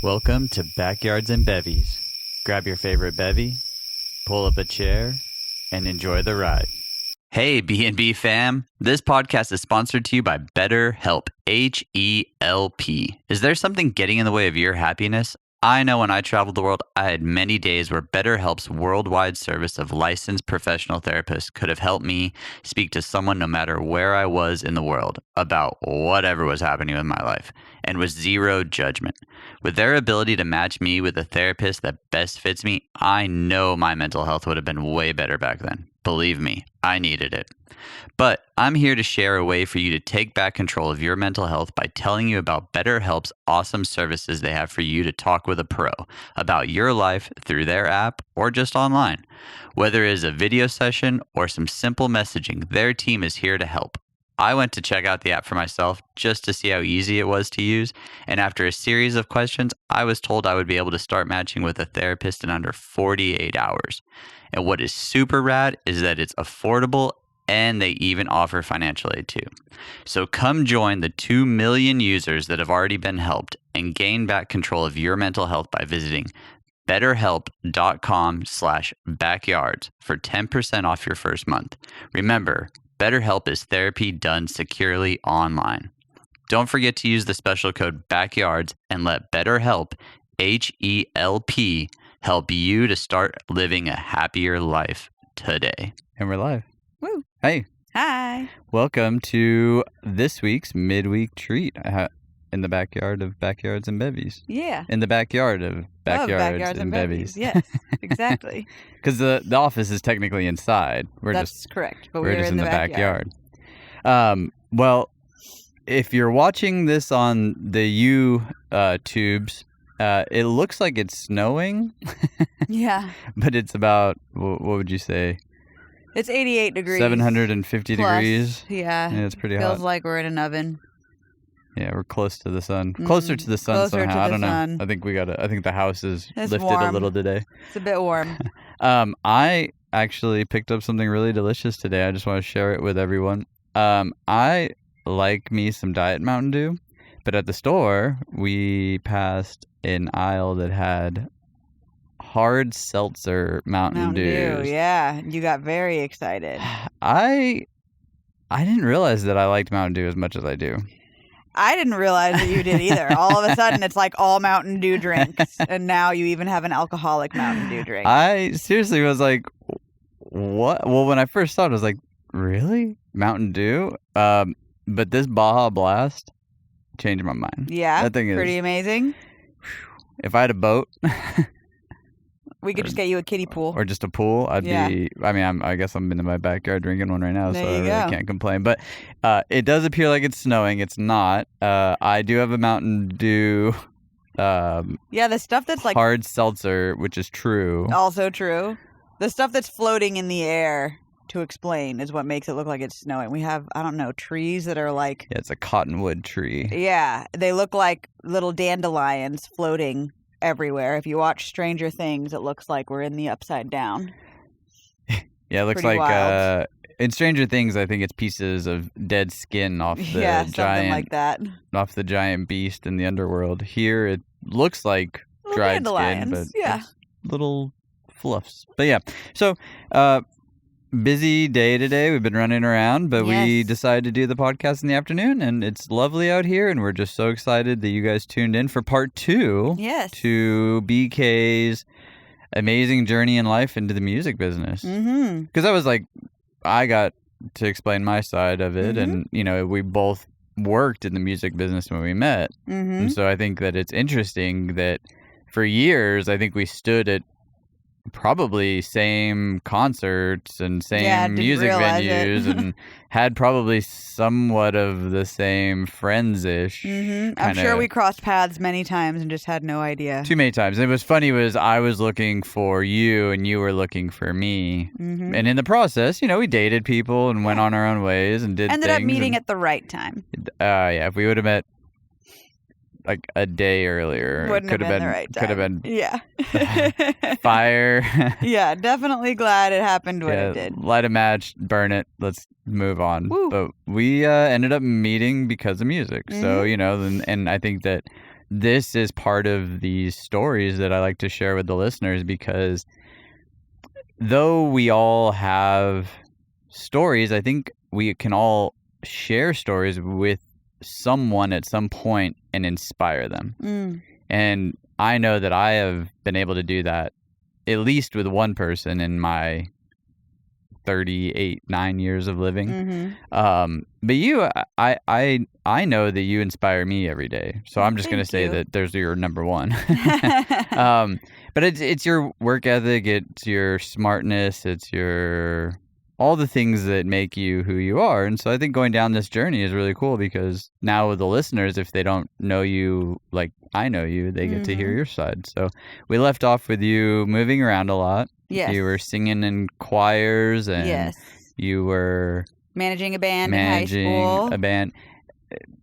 Welcome to Backyards and Bevvies. Grab your favorite bevy, pull up a chair, and enjoy the ride. Hey, B&B fam. This podcast is sponsored to you by BetterHelp, H-E-L-P. Is there something getting in the way of your happiness? I know when I traveled the world, I had many days where BetterHelp's worldwide service of licensed professional therapists could have helped me speak to someone no matter where I was in the world about whatever was happening in my life, and with zero judgment. With their ability to match me with a therapist that best fits me, I know my mental health would have been way better back then. Believe me, I needed it. But I'm here to share a way for you to take back control of your mental health by telling you about BetterHelp's awesome services they have for you to talk with a pro about your life through their app or just online. Whether it is a video session or some simple messaging, their team is here to help. I went to check out the app for myself just to see how easy it was to use, and after a series of questions, I was told I would be able to start matching with a therapist in under 48 hours. And what is super rad is that it's affordable and they even offer financial aid too. So come join the 2 million users that have already been helped and gain back control of your mental health by visiting betterhelp.com/backyards for 10% off your first month. Remember, BetterHelp is therapy done securely online. Don't forget to use the special code BACKYARDS and let BetterHelp, H-E-L-P, help you to start living a happier life today. And we're live. Woo. Hey. Hi. Welcome to this week's midweek treat in the backyard of Backyards and Bevvies. Yeah. In the backyard of Backyards and Bevvies. Yes, exactly. Because the office is technically inside. That's correct. But we're just in the backyard. Well, if you're watching this on the tubes, it looks like it's snowing. Yeah. But it's about, what would you say? It's 88 degrees. 750 plus. Degrees. Yeah. It's pretty hot. Feels like we're in an oven. Yeah, we're close to the sun. Closer to the sun closer somehow. to I the don't know. sun. I think I think the house is lifted warm. a little today. It's a bit warm. I actually picked up something really delicious today. I just want to share it with everyone. I like me some Diet Mountain Dew, but at the store, we passed an aisle that had hard seltzer Mountain Dews. Yeah. You got very excited. I didn't realize that I liked Mountain Dew as much as I do. I didn't realize that you did either. All of a sudden, it's like all Mountain Dew drinks, and now you even have an alcoholic Mountain Dew drink. I seriously was like, what? Well, when I first saw it, I was like, really? Mountain Dew? But this Baja Blast changed my mind. Yeah, that thing is pretty amazing. If I had a boat... We could just get you a kiddie pool. Or just a pool. I guess I'm in my backyard drinking one right now, there so I really go. Can't complain. But it does appear like it's snowing. It's not. I do have a Mountain Dew the stuff that's like hard seltzer, which is true. Also true. The stuff that's floating in the air, to explain, is what makes it look like it's snowing. We have, I don't know, trees that are like... Yeah, it's a cottonwood tree. Yeah, they look like little dandelions floating everywhere. If you watch Stranger Things, it looks like we're in the Upside Down. Yeah, it looks pretty like wild. In Stranger Things, I think it's pieces of dead skin off the something like that. Off the giant beast in the underworld. Here, it looks like Little dried dandelions. skin, but Yeah. it's little fluffs. But yeah, so busy day today. We've been running around, but we Yes. decided to do the podcast in the afternoon, and it's lovely out here, and we're just so excited that you guys tuned in for part 2 Yes. to BK's amazing journey in life into the music business. Mm-hmm. Because I was like, I got to explain my side of it, and we both worked in the music business when we met, and so I think that it's interesting that for years I think we stood at probably same concerts and same music venues and had probably somewhat of the same friends-ish. I'm sure we crossed paths many times and just had no idea. Too many times. And it was funny was I was looking for you and you were looking for me. And in the process, we dated people and went on our own ways and did Ended things. up meeting at the right time. Yeah, if we would have met like a day earlier, Wouldn't have been the right time. Could have been fire. Yeah, definitely glad it happened when it did. Light a match, burn it, let's move on. Woo. But we ended up meeting because of music. So, and I think that this is part of these stories that I like to share with the listeners, because though we all have stories, I think we can all share stories with someone at some point and inspire them. And I know that I have been able to do that at least with one person in my 9 years of living. But you, I know that you inspire me every day. So I'm just going to say that there's your number one. But it's your work ethic, it's your smartness, it's your all the things that make you who you are. And so I think going down this journey is really cool, because now with the listeners, if they don't know you like I know you, they get to hear your side. So we left off with you moving around a lot. Yes. You were singing in choirs, and you were managing a band in high school. A band.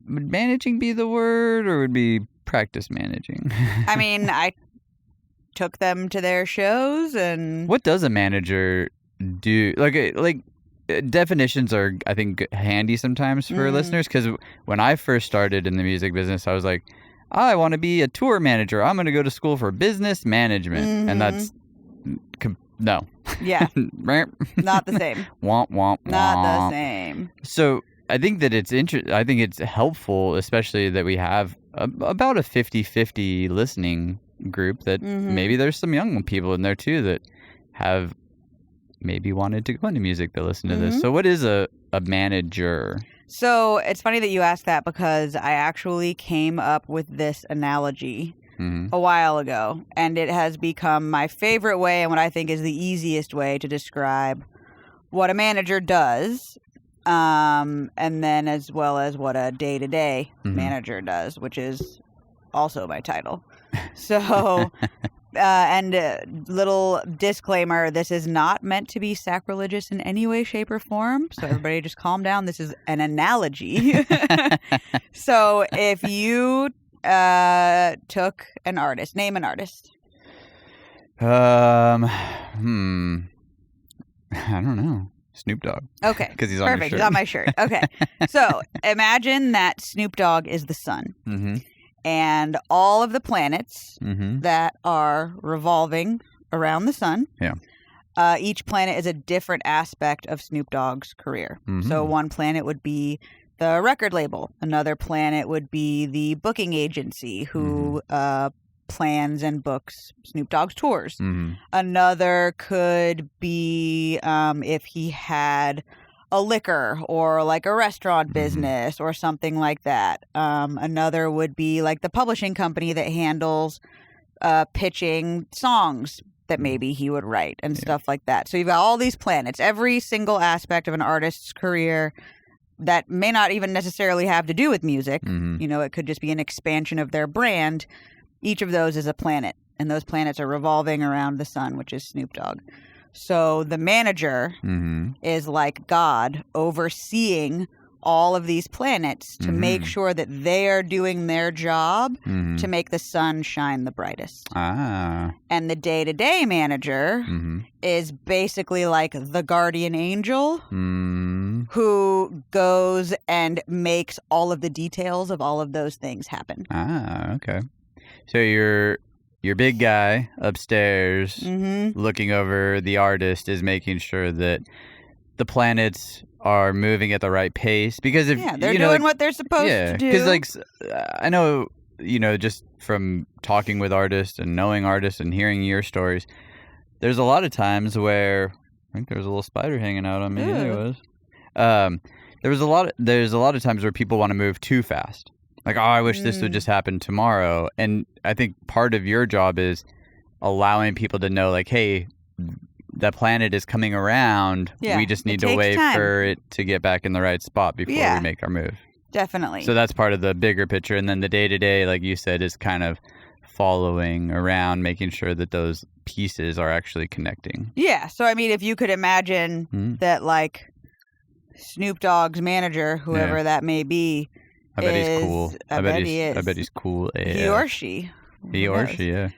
Would managing be the word, or would be practice managing? I mean, I took them to their shows. And what does a manager do? Like definitions are, I think, handy sometimes for listeners, because when I first started in the music business, I was like, I want to be a tour manager. I'm going to go to school for business management. And that's no. Yeah. Not the same. Womp, womp, womp. Not the same. So I think that I think it's helpful, especially that we have about a 50-50 listening group, that maybe there's some young people in there too that have maybe wanted to go into music that listen to this. So what is a manager? So it's funny that you asked that, because I actually came up with this analogy a while ago, and it has become my favorite way and what I think is the easiest way to describe what a manager does, and then as well as what a day-to-day manager does, which is also my title. So, and little disclaimer, this is not meant to be sacrilegious in any way, shape, or form. So everybody just calm down. This is an analogy. So if you took an artist, name an artist. I don't know. Snoop Dogg. Okay. Because he's on your shirt. He's on my shirt. Okay. So imagine that Snoop Dogg is the sun. And all of the planets that are revolving around the sun. Yeah. Each planet is a different aspect of Snoop Dogg's career. So one planet would be the record label. Another planet would be the booking agency who plans and books Snoop Dogg's tours. Another could be if he had a liquor or like a restaurant business or something like that. Another would be like the publishing company that handles pitching songs that maybe he would write and stuff like that. So you've got all these planets, every single aspect of an artist's career that may not even necessarily have to do with music. You know, it could just be an expansion of their brand. Each of those is a planet, and those planets are revolving around the sun, which is Snoop Dogg. So the manager is like God overseeing all of these planets to make sure that they are doing their job to make the sun shine the brightest. And the day-to-day manager is basically like the guardian angel who goes and makes all of the details of all of those things happen. Okay. So your big guy upstairs looking over the artist is making sure that the planets are moving at the right pace, because if they're doing what they're supposed to do. Because I know, just from talking with artists and knowing artists and hearing your stories, there's a lot of times where I think there's a little spider hanging out on me. Anyways, there's a lot of times where people want to move too fast. Like, oh, I wish this would just happen tomorrow. And I think part of your job is allowing people to know, like, hey, the planet is coming around. We just need to wait for it to get back in the right spot before we make our move. Definitely. So that's part of the bigger picture. And then the day-to-day, like you said, is kind of following around, making sure that those pieces are actually connecting. Yeah. So, I mean, if you could imagine that, like, Snoop Dogg's manager, whoever that may be, I bet he's cool. I bet he's cool. He or she. Yeah.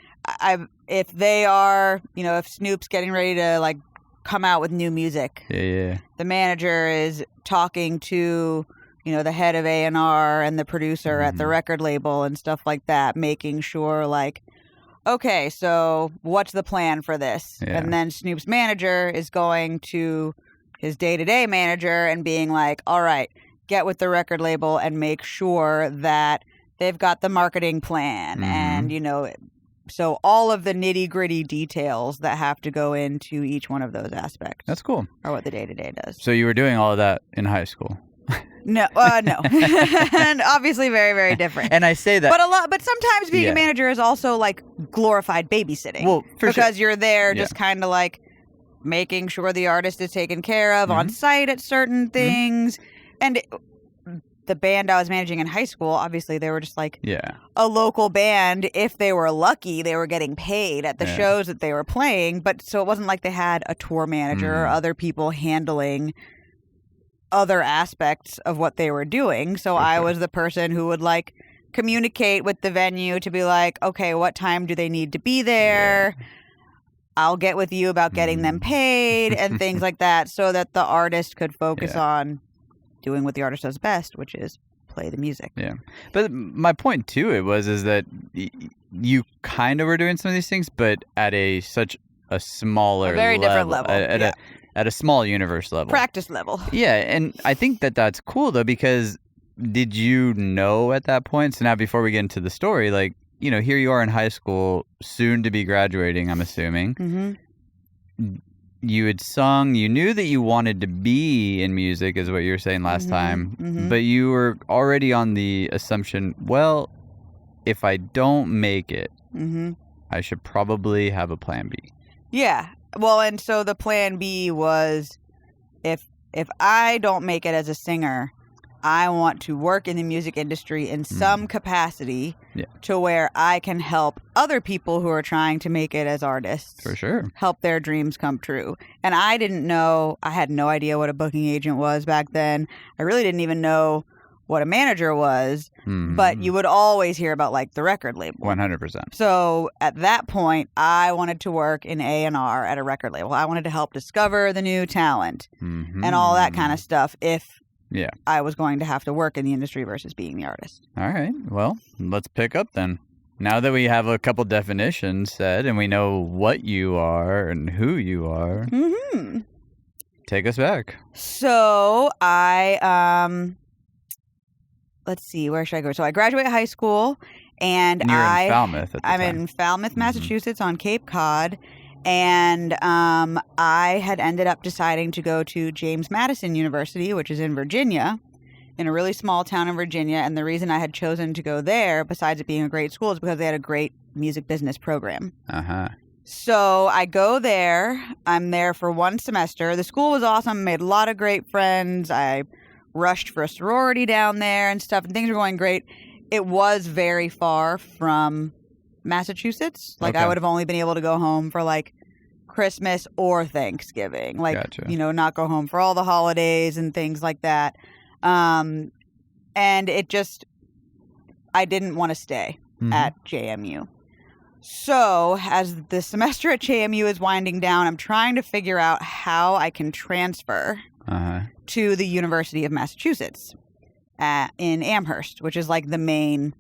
If they are, if Snoop's getting ready to like come out with new music, the manager is talking to the head of A&R and the producer at the record label and stuff like that, making sure like, okay, so what's the plan for this? Yeah. And then Snoop's manager is going to his day-to-day manager and being like, all right, get with the record label and make sure that they've got the marketing plan and, so all of the nitty-gritty details that have to go into each one of those aspects. That's cool. Are what the day-to-day does. So you were doing all of that in high school? No. And obviously very, very different. And I say that. But sometimes being a manager is also like glorified babysitting. Well, because you're there just kind of like making sure the artist is taken care of on site at certain things. And the band I was managing in high school, obviously they were just like a local band. If they were lucky, they were getting paid at the shows that they were playing. But so it wasn't like they had a tour manager or other people handling other aspects of what they were doing. So I was the person who would like communicate with the venue to be like, okay, what time do they need to be there? I'll get with you about getting them paid and things like that, so that the artist could focus on doing what the artist does best, which is play the music. Yeah. But my point to it is that you kind of were doing some of these things, but at such a smaller very different level. At a small universe level. Practice level. Yeah, and I think that's cool, though, because did you know at that point, so now before we get into the story, like, here you are in high school, soon to be graduating, I'm assuming. You had sung, you knew that you wanted to be in music, is what you were saying last time, but you were already on the assumption, well, if I don't make it, I should probably have a plan B. Yeah. Well, and so the plan B was, if I don't make it as a singer, I want to work in the music industry in some capacity to where I can help other people who are trying to make it as artists. For sure. Help their dreams come true. And I didn't know, I had no idea what a booking agent was back then. I really didn't even know what a manager was, but you would always hear about like the record label. 100%. So at that point, I wanted to work in A&R at a record label. I wanted to help discover the new talent and all that kind of stuff if I was going to have to work in the industry versus being the artist. All right. Well, let's pick up then. Now that we have a couple definitions said and we know what you are and who you are, take us back. So let's see, where should I go? So I graduated high school, and you're in Falmouth at the I'm time. in Falmouth, Massachusetts, on Cape Cod, and I had ended up deciding to go to James Madison University, which is in Virginia, in a really small town in Virginia. And the reason I had chosen to go there, besides it being a great school, is because they had a great music business program. So I go there. I'm there for one semester. The school was awesome. Made a lot of great friends. I rushed for a sorority down there and stuff, and things were going great. It was very far from Massachusetts. Like, I would have only been able to go home for like Christmas or Thanksgiving. Like, not go home for all the holidays and things like that. And it just, I didn't want to stay at JMU. So as the semester at JMU is winding down, I'm trying to figure out how I can transfer to the University of Massachusetts in Amherst, which is like the main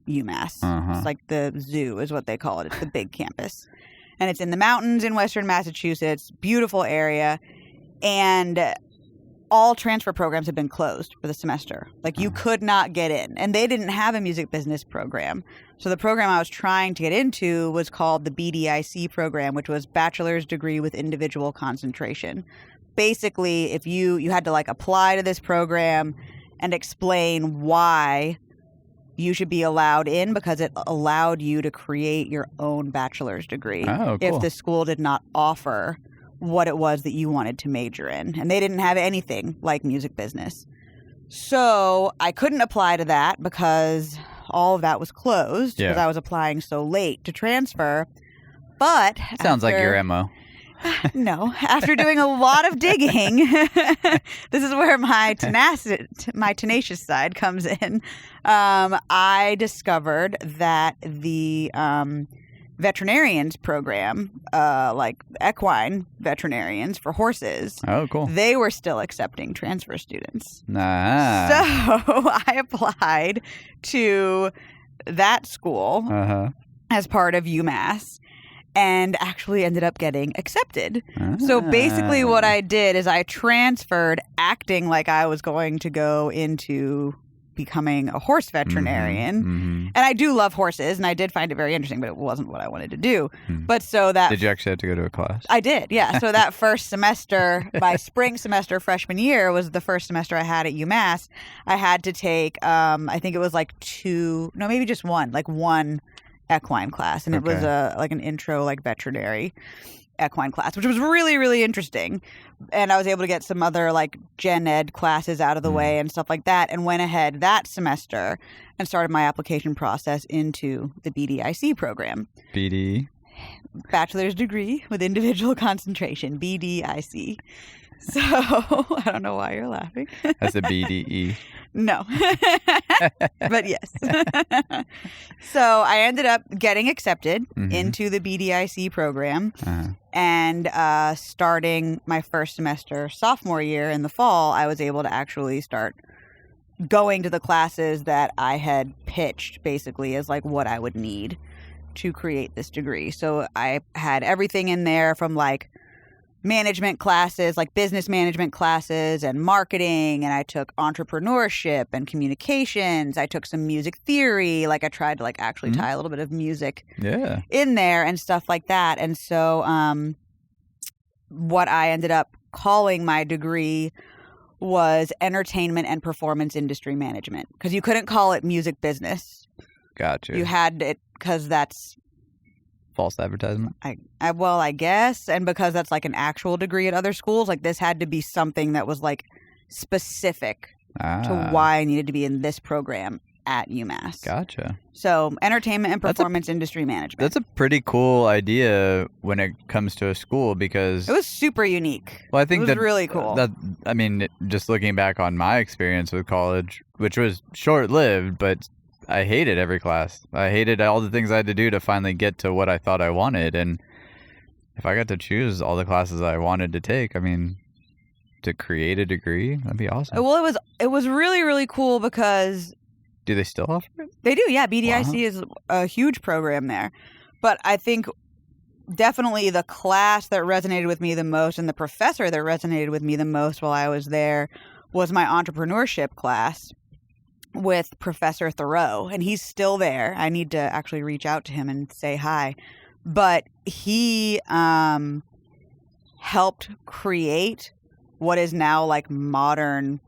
UMass. It's like the zoo is what they call it. It's the big campus. And it's in the mountains in western Massachusetts, beautiful area. And all transfer programs have been closed for the semester. Like, you could not get in. And they didn't have a music business program. So the program I was trying to get into was called the BDIC program, which was Bachelor's Degree with Individual Concentration. Basically, if you had to like apply to this program and explain why you should be allowed in, because it allowed you to create your own bachelor's degree if the school did not offer what it was that you wanted to major in. And they didn't have anything like music business. So I couldn't apply to that because all of that was closed because I was applying so late to transfer. But sounds like your MO. No. After doing a lot of digging, this is where my tenacious side comes in. I discovered that the veterinarians program, like equine veterinarians for horses. Oh, cool. They were still accepting transfer students. Ah. So I applied to that school as part of UMass and actually ended up getting accepted. So basically what I did is I transferred acting like I was going to go into becoming a horse veterinarian. And I do love horses, and I did find it very interesting, but it wasn't what I wanted to do. But so that... Did you actually have to go to a class? I did, yeah. So that first semester, my spring semester freshman year was the first semester I had at UMass. I had to take, I think it was like maybe just one equine class. And it was like an intro, like veterinary equine class, which was really, really interesting. And I was able to get some other like gen ed classes out of the way and stuff like that, and went ahead that semester and started my application process into the BDIC program. BD? Bachelor's degree with individual concentration, BDIC. So I don't know why you're laughing. That's a BDE. No. But yes. So I ended up getting accepted into the BDIC program and starting my first semester sophomore year in the fall, I was able to actually start going to the classes that I had pitched basically as like what I would need to create this degree. So I had everything in there from like management classes, like business management classes and marketing, and I took entrepreneurship and communications. I took some music theory, like I tried to like actually tie a little bit of music in there and stuff like that. And so what I ended up calling my degree was entertainment and performance industry management, because you couldn't call it music business. Gotcha. You had it because that's false advertisement? I guess. And because that's like an actual degree at other schools, like this had to be something that was like specific to why I needed to be in this program at UMass. Gotcha. So entertainment and performance industry management. That's a pretty cool idea when it comes to a school, because it was super unique. Well, I think it was really cool. I mean, just looking back on my experience with college, which was short-lived, but I hated every class. I hated all the things I had to do to finally get to what I thought I wanted. And if I got to choose all the classes I wanted to take, I mean, to create a degree, that'd be awesome. Well, it was really, really cool because... Do they still offer it? They do, yeah. BDIC is a huge program there. But I think definitely the class that resonated with me the most and the professor that resonated with me the most while I was there was my entrepreneurship class with Professor Thoreau, and he's still there. I need to actually reach out to him and say hi. But he helped create what is now like modern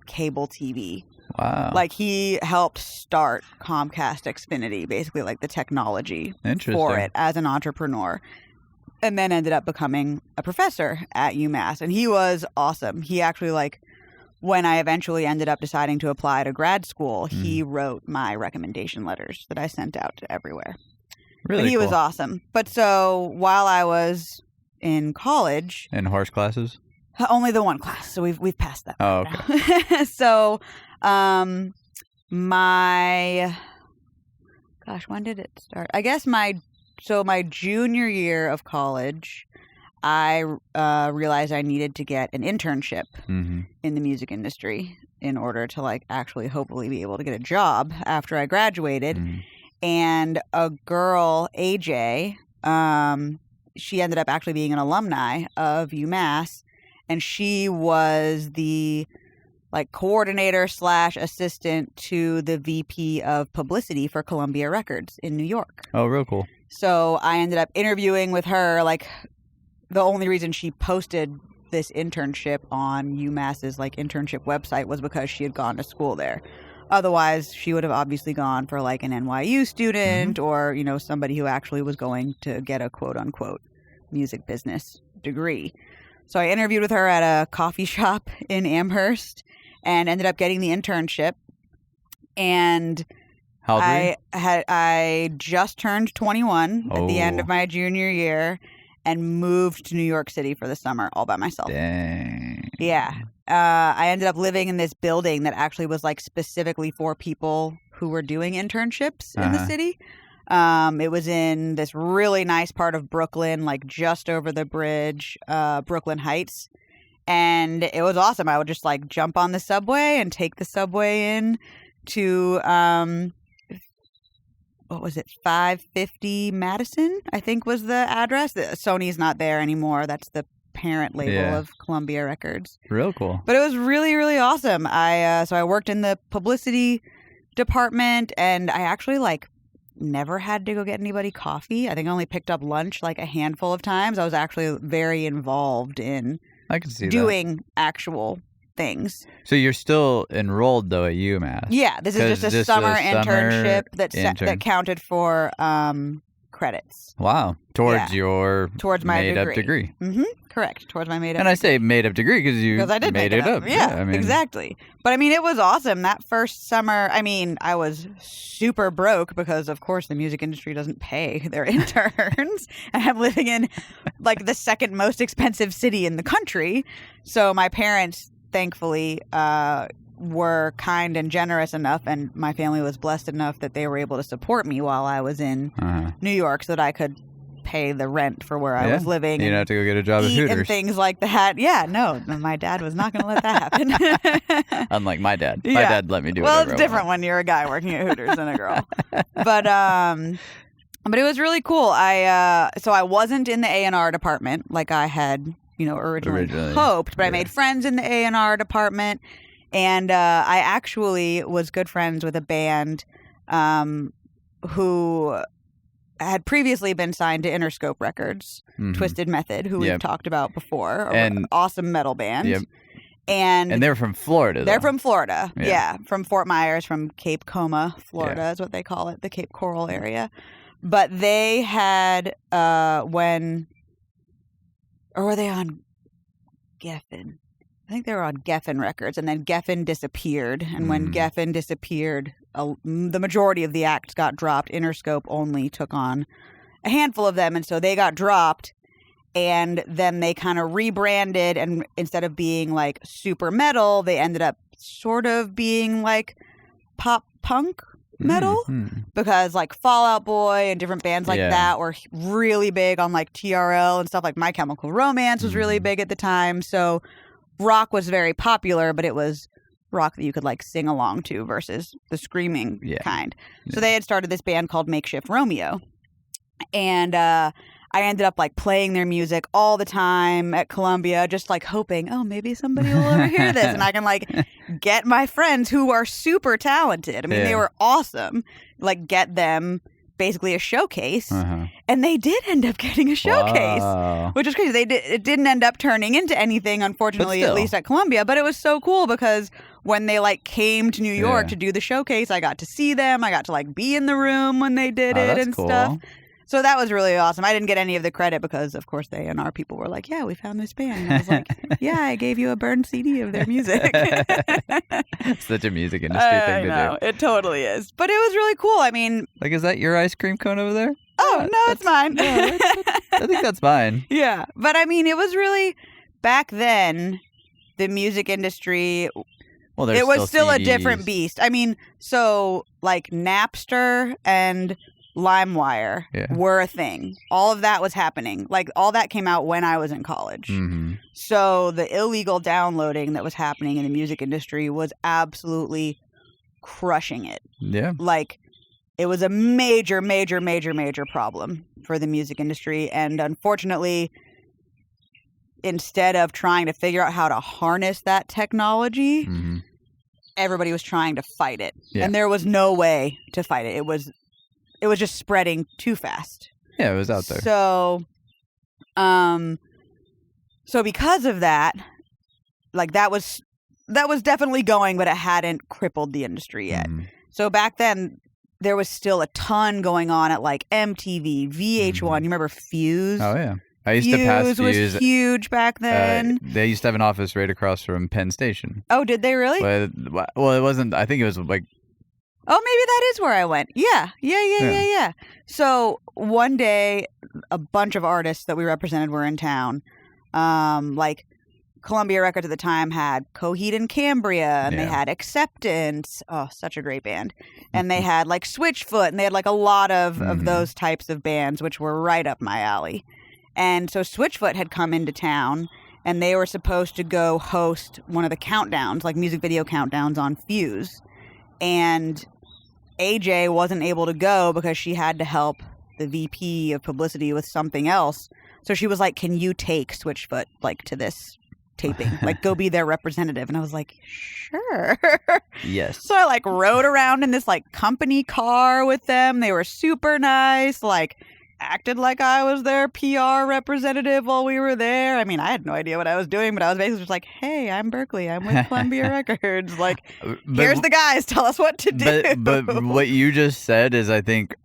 cable TV. Wow. Like he helped start Comcast Xfinity, basically like the technology for it as an entrepreneur. And then ended up becoming a professor at UMass. And he was awesome. He actually like, when I eventually ended up deciding to apply to grad school, he wrote my recommendation letters that I sent out to everywhere. Really But he cool. was awesome. But so while I was in college... In horse classes? Only the one class. So we've passed that. Oh, okay. Now. So my... Gosh, when did it start? I guess my junior year of college... I realized I needed to get an internship in the music industry in order to like actually hopefully be able to get a job after I graduated. And a girl, AJ, she ended up actually being an alumni of UMass, and she was the like coordinator / assistant to the VP of publicity for Columbia Records in New York. Oh, real cool. So I ended up interviewing with her. Like, the only reason she posted this internship on UMass's like internship website was because she had gone to school there. Otherwise, she would have obviously gone for like an NYU student or, you know, somebody who actually was going to get a quote unquote music business degree. So I interviewed with her at a coffee shop in Amherst and ended up getting the internship. And how old were you? I just turned 21 at the end of my junior year. And moved to New York City for the summer all by myself. Dang. Yeah. I ended up living in this building that actually was like specifically for people who were doing internships in the city. It was in this really nice part of Brooklyn, like just over the bridge, Brooklyn Heights. And it was awesome. I would just like jump on the subway and take the subway in to, what was it, 550 Madison, I think was the address. Sony's not there anymore. That's the parent label of Columbia Records. Real cool. But it was really, really awesome. So I worked in the publicity department, and I actually like never had to go get anybody coffee. I think I only picked up lunch like a handful of times. I was actually very involved in doing actual things. So you're still enrolled though at UMass? Yeah, this is just a summer internship that counted for credits. Wow, towards my made up degree. Mm-hmm. Correct, towards my made up. And I say made up degree because I did made it up. Yeah, I mean, exactly. But I mean, it was awesome that first summer. I mean, I was super broke because, of course, the music industry doesn't pay their interns, and I'm living in like the second most expensive city in the country. So my parents, thankfully, were kind and generous enough, and my family was blessed enough that they were able to support me while I was in New York, so that I could pay the rent for where I was living. You don't have to go get a job at Hooters and things like that. Yeah, no, my dad was not going to let that happen. Unlike my dad. My dad let me do it. Well, it's different when you're a guy working at Hooters than a girl. But it was really cool. So I wasn't in the A&R department like I had, originally hoped, but I made friends in the A&R department, and I actually was good friends with a band who had previously been signed to Interscope Records, Twisted Method, who we've talked about before, an awesome metal band. Yep. And they're from Florida, though. They're from Florida, from Fort Myers, from Cape Coma, Florida is what they call it, the Cape Coral area. But they had, or were they on Geffen? I think they were on Geffen Records, and then Geffen disappeared. And when Geffen disappeared, the majority of the acts got dropped. Interscope only took on a handful of them, and so they got dropped. And then they kind of rebranded, and instead of being like super metal, they ended up sort of being like pop punk metal, because like Fall Out Boy and different bands like that were really big on like TRL and stuff. Like My Chemical Romance was really big at the time, so rock was very popular, but it was rock that you could like sing along to versus the screaming kind. So they had started this band called Makeshift Romeo, and I ended up like playing their music all the time at Columbia, just like hoping, oh, maybe somebody will overhear this and I can like get my friends who are super talented. I mean, they were awesome. Like get them basically a showcase, and they did end up getting a showcase, which is crazy. It didn't end up turning into anything, unfortunately, at least at Columbia, but it was so cool because when they like came to New York to do the showcase, I got to see them. I got to like be in the room when they did it and stuff. So that was really awesome. I didn't get any of the credit because, of course, the A&R people were like, yeah, we found this band. And I was like, yeah, I gave you a burned CD of their music. Such a music industry thing to do. It totally is. But it was really cool. I mean... Like, is that your ice cream cone over there? Oh, no, it's mine. I think that's mine. Yeah. But, I mean, it was really... Back then, the music industry... Well, it was still CDs. A different beast. I mean, so, like, Napster and... LimeWire were a thing. All of that was happening. Like, all that came out when I was in college. So the illegal downloading that was happening in the music industry was absolutely crushing it. Yeah. Like, it was a major, major, major, major problem for the music industry. And unfortunately, instead of trying to figure out how to harness that technology, everybody was trying to fight it. Yeah. And there was no way to fight it. It was just spreading too fast. Yeah, it was out there. So, because of that, like that was definitely going, but it hadn't crippled the industry yet. So back then, there was still a ton going on at like MTV, VH1. You remember Fuse? Oh yeah, I used to pass Fuse. Was huge back then. They used to have an office right across from Penn Station. Oh, did they really? Well, it wasn't. I think it was like. Oh, maybe that is where I went. Yeah. So one day, a bunch of artists that we represented were in town. Like Columbia Records at the time had Coheed and Cambria, and they had Acceptance. Oh, such a great band. And they had like Switchfoot, and they had like a lot of those types of bands, which were right up my alley. And so Switchfoot had come into town, and they were supposed to go host one of the countdowns, like music video countdowns on Fuse. And AJ wasn't able to go because she had to help the VP of publicity with something else. So she was like, can you take Switchfoot like to this taping? Like, go be their representative. And I was like, sure. Yes. So I like rode around in this like company car with them. They were super nice, like acted like I was their PR representative while we were there. I mean, I had no idea what I was doing, but I was basically just like, hey, I'm Berkeley. I'm with Columbia Records. Like, here's the guys. Tell us what to do. But what you just said is, I think,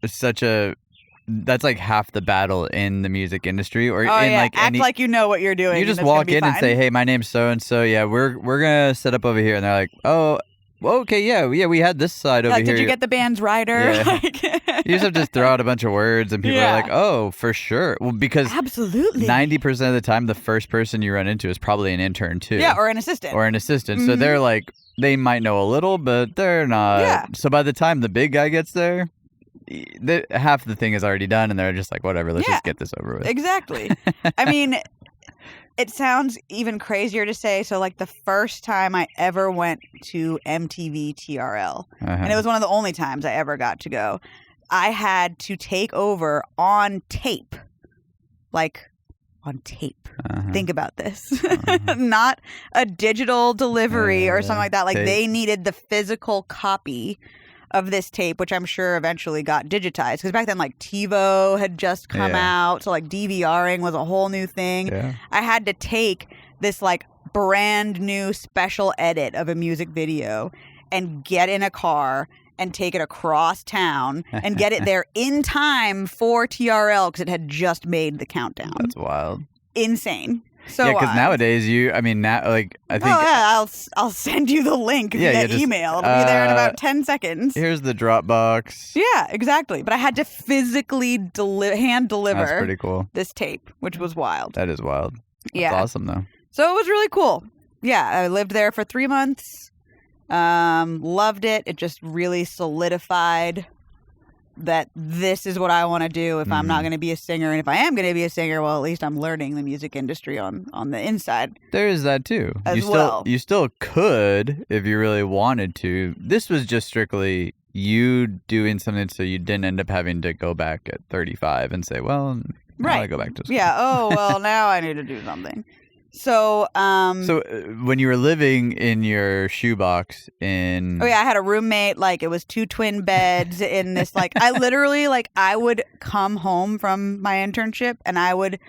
that's like half the battle in the music industry, or like act like you know what you're doing. You just walk in and say, "Hey, my name's so and so. Yeah, we're gonna set up over here," and they're like, "Oh, well, okay, yeah, we had this side over here." Did you get the band's rider? Yeah. You just have to throw out a bunch of words, and people are like, "Oh, for sure." Well, because absolutely 90% of the time, the first person you run into is probably an intern too. Yeah, or an assistant. So they're like, they might know a little, but they're not. Yeah. So by the time the big guy gets there, half the thing is already done, and they're just like, whatever, let's just get this over with. Exactly. I mean, it sounds even crazier to say, so like the first time I ever went to MTV TRL, and it was one of the only times I ever got to go, I had to take over on tape. Like, on tape. Think about this. Not a digital delivery or something like that. Like, they needed the physical copy of this tape, which I'm sure eventually got digitized, because back then like TiVo had just come out, so like DVRing was a whole new thing. I had to take this like brand new special edit of a music video and get in a car and take it across town and get it there in time for TRL, because it had just made the countdown. That's wild. Insane. So because nowadays I think I'll send you the link via email. It'll be there in about 10 seconds. Here's the Dropbox. Yeah, exactly. But I had to physically hand deliver. That's pretty cool. This tape, which was wild. That is wild. Yeah, that's awesome though. So it was really cool. Yeah, I lived there for 3 months. Loved it. It just really solidified that this is what I want to do if I'm not going to be a singer. And if I am going to be a singer, well, at least I'm learning the music industry on the inside. There is that too. You still could if you really wanted to. This was just strictly you doing something so you didn't end up having to go back at 35 and say, well, now I go back to school. Yeah. Oh, well, now I need to do something. So, when you were living in your shoebox in... Oh, yeah, I had a roommate, like, it was 2 twin beds in this, like, I literally, like, I would come home from my internship and I would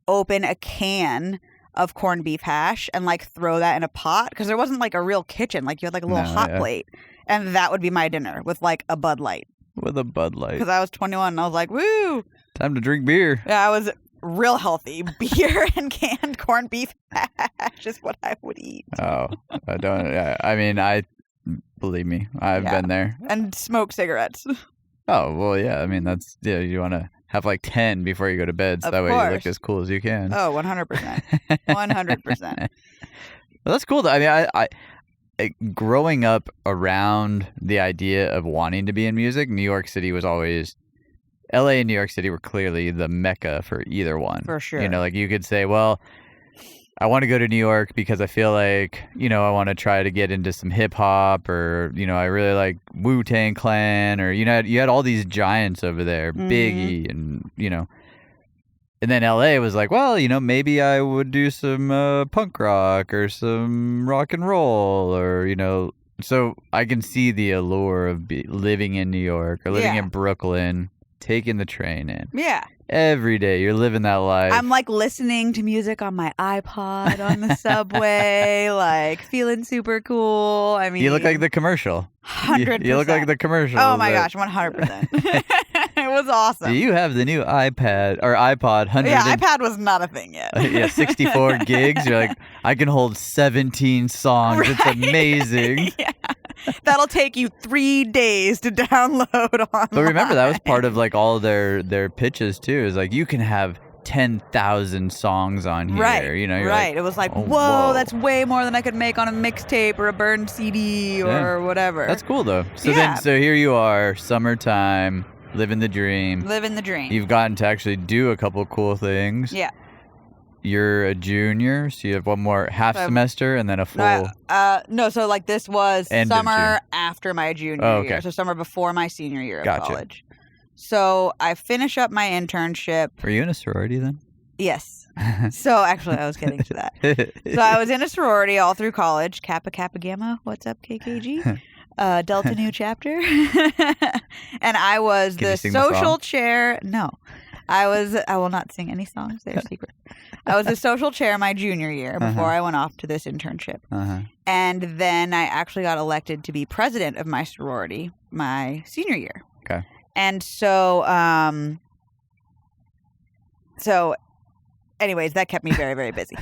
open a can of corned beef hash and, like, throw that in a pot, because there wasn't, like, a real kitchen. Like, you had, like, a little hot plate, and that would be my dinner with, like, a Bud Light. With a Bud Light. Because I was 21 and I was like, woo! Time to drink beer. Yeah, I was... real healthy. Beer and canned corned beef hash is what I would eat. Oh, believe me, I've been there. And smoke cigarettes. Oh, well, yeah. I mean, you want to have like 10 before you go to bed, so that way you look as cool as you can. Oh, 100%. 100%. Well, that's cool. I mean, I growing up around the idea of wanting to be in music, New York City was always... LA and New York City were clearly the mecca for either one. For sure. You know, like you could say, well, I want to go to New York because I feel like, you know, I want to try to get into some hip hop, or, you know, I really like Wu-Tang Clan, or, you know, you had all these giants over there, Biggie, and, you know. And then LA was like, well, you know, maybe I would do some punk rock or some rock and roll, or, you know. So I can see the allure of living in New York or living in Brooklyn. Taking the train in. Yeah. Every day you're living that life. I'm like listening to music on my iPod on the subway, like feeling super cool. I mean, you look like the commercial. 100%. You look like the commercial. Oh my gosh, 100%. It was awesome. Do you have the new iPad or iPod? iPad was not a thing yet. 64 gigs. You're like, I can hold 17 songs. Right? It's amazing. Yeah. That'll take you 3 days to download online. But remember, that was part of like all their pitches too. Is like, you can have 10,000 songs on here. Right. You're right. Like, it was like, oh, whoa, that's way more than I could make on a mixtape or a burned CD or whatever. That's cool though. So here you are, summertime, living the dream. Living the dream. You've gotten to actually do a couple cool things. Yeah. You're a junior, so you have one more semester and then a full. No, so like this was summer after my junior year. So summer before my senior year of college. So I finish up my internship. Were you in a sorority then? Yes. So actually, I was getting to that. So I was in a sorority all through college. Kappa Kappa Gamma. What's up, KKG? Delta Nu chapter. And I was the social chair. No. I will not sing any songs. They're secret. I was the social chair my junior year before I went off to this internship. And then I actually got elected to be president of my sorority my senior year. Okay. And so, anyways, that kept me very, very busy.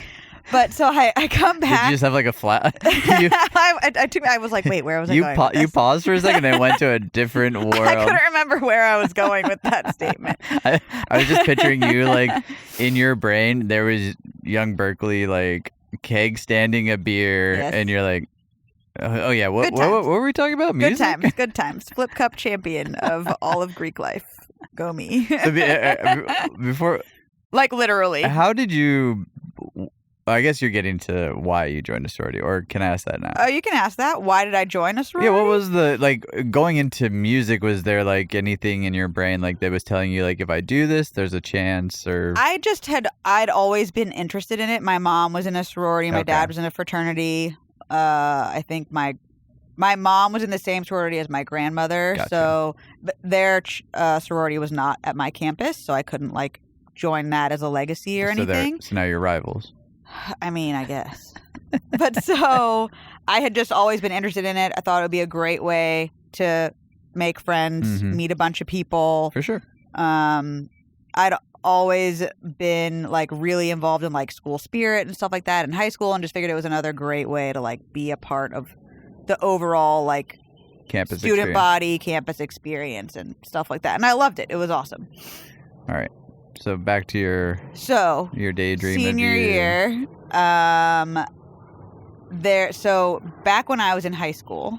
But so I come back. Did you just have like a flat? I was like, wait, where was I going? You paused for a second and went to a different world. I couldn't remember where I was going with that statement. I was just picturing you like in your brain. There was young Berkeley like keg standing a beer, and you're like, oh yeah, what were we talking about? Music? Good times. Flip cup champion of all of Greek life. Go me. So before, like literally. How did you? I guess you're getting to why you joined a sorority, or can I ask that now? Oh, you can ask that. Why did I join a sorority? Yeah, what was going into music, was there like anything in your brain like that was telling you like if I do this, there's a chance? Or I'd always been interested in it. My mom was in a sorority, my dad was in a fraternity. I think my mom was in the same sorority as my grandmother, so their sorority was not at my campus, so I couldn't like join that as a legacy or anything. So now you're rivals. I mean, I guess. But so I had just always been interested in it. I thought it would be a great way to make friends, meet a bunch of people. For sure. I'd always been like really involved in like school spirit and stuff like that in high school, and just figured it was another great way to like be a part of the overall like campus student body, campus experience and stuff like that. And I loved it. It was awesome. All right. So back to your daydream senior year. So back when I was in high school,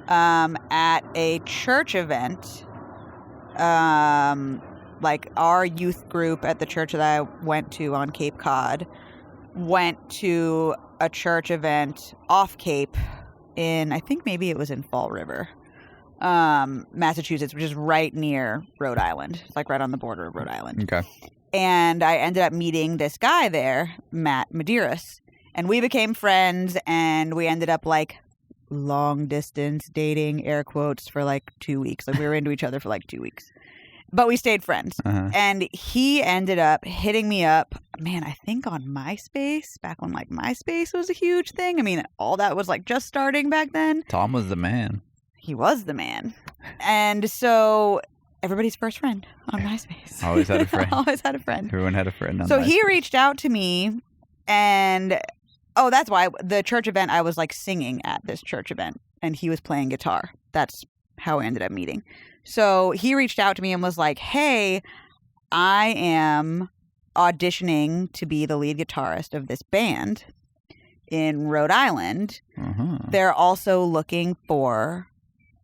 at a church event, like our youth group at the church that I went to on Cape Cod went to a church event off Cape I think maybe it was in Fall River, Massachusetts, which is right near Rhode Island. It's like right on the border of Rhode Island. Okay. And I ended up meeting this guy there, Matt Medeiros, and we became friends, and we ended up like long distance dating, air quotes, for like 2 weeks. Like we were into each other for like 2 weeks, but we stayed friends. And he ended up hitting me up, man, I think on MySpace, back when like MySpace was a huge thing. I mean, all that was like just starting back then. Tom was the man. He was the man. And so everybody's first friend on MySpace. Always had a friend. Always had a friend. Everyone had a friend on So MySpace. he reached out to me, and that's why the church event, I was like singing at this church event, and he was playing guitar. That's how we ended up meeting. So he reached out to me and was like, hey, I am auditioning to be the lead guitarist of this band in Rhode Island. They're also looking for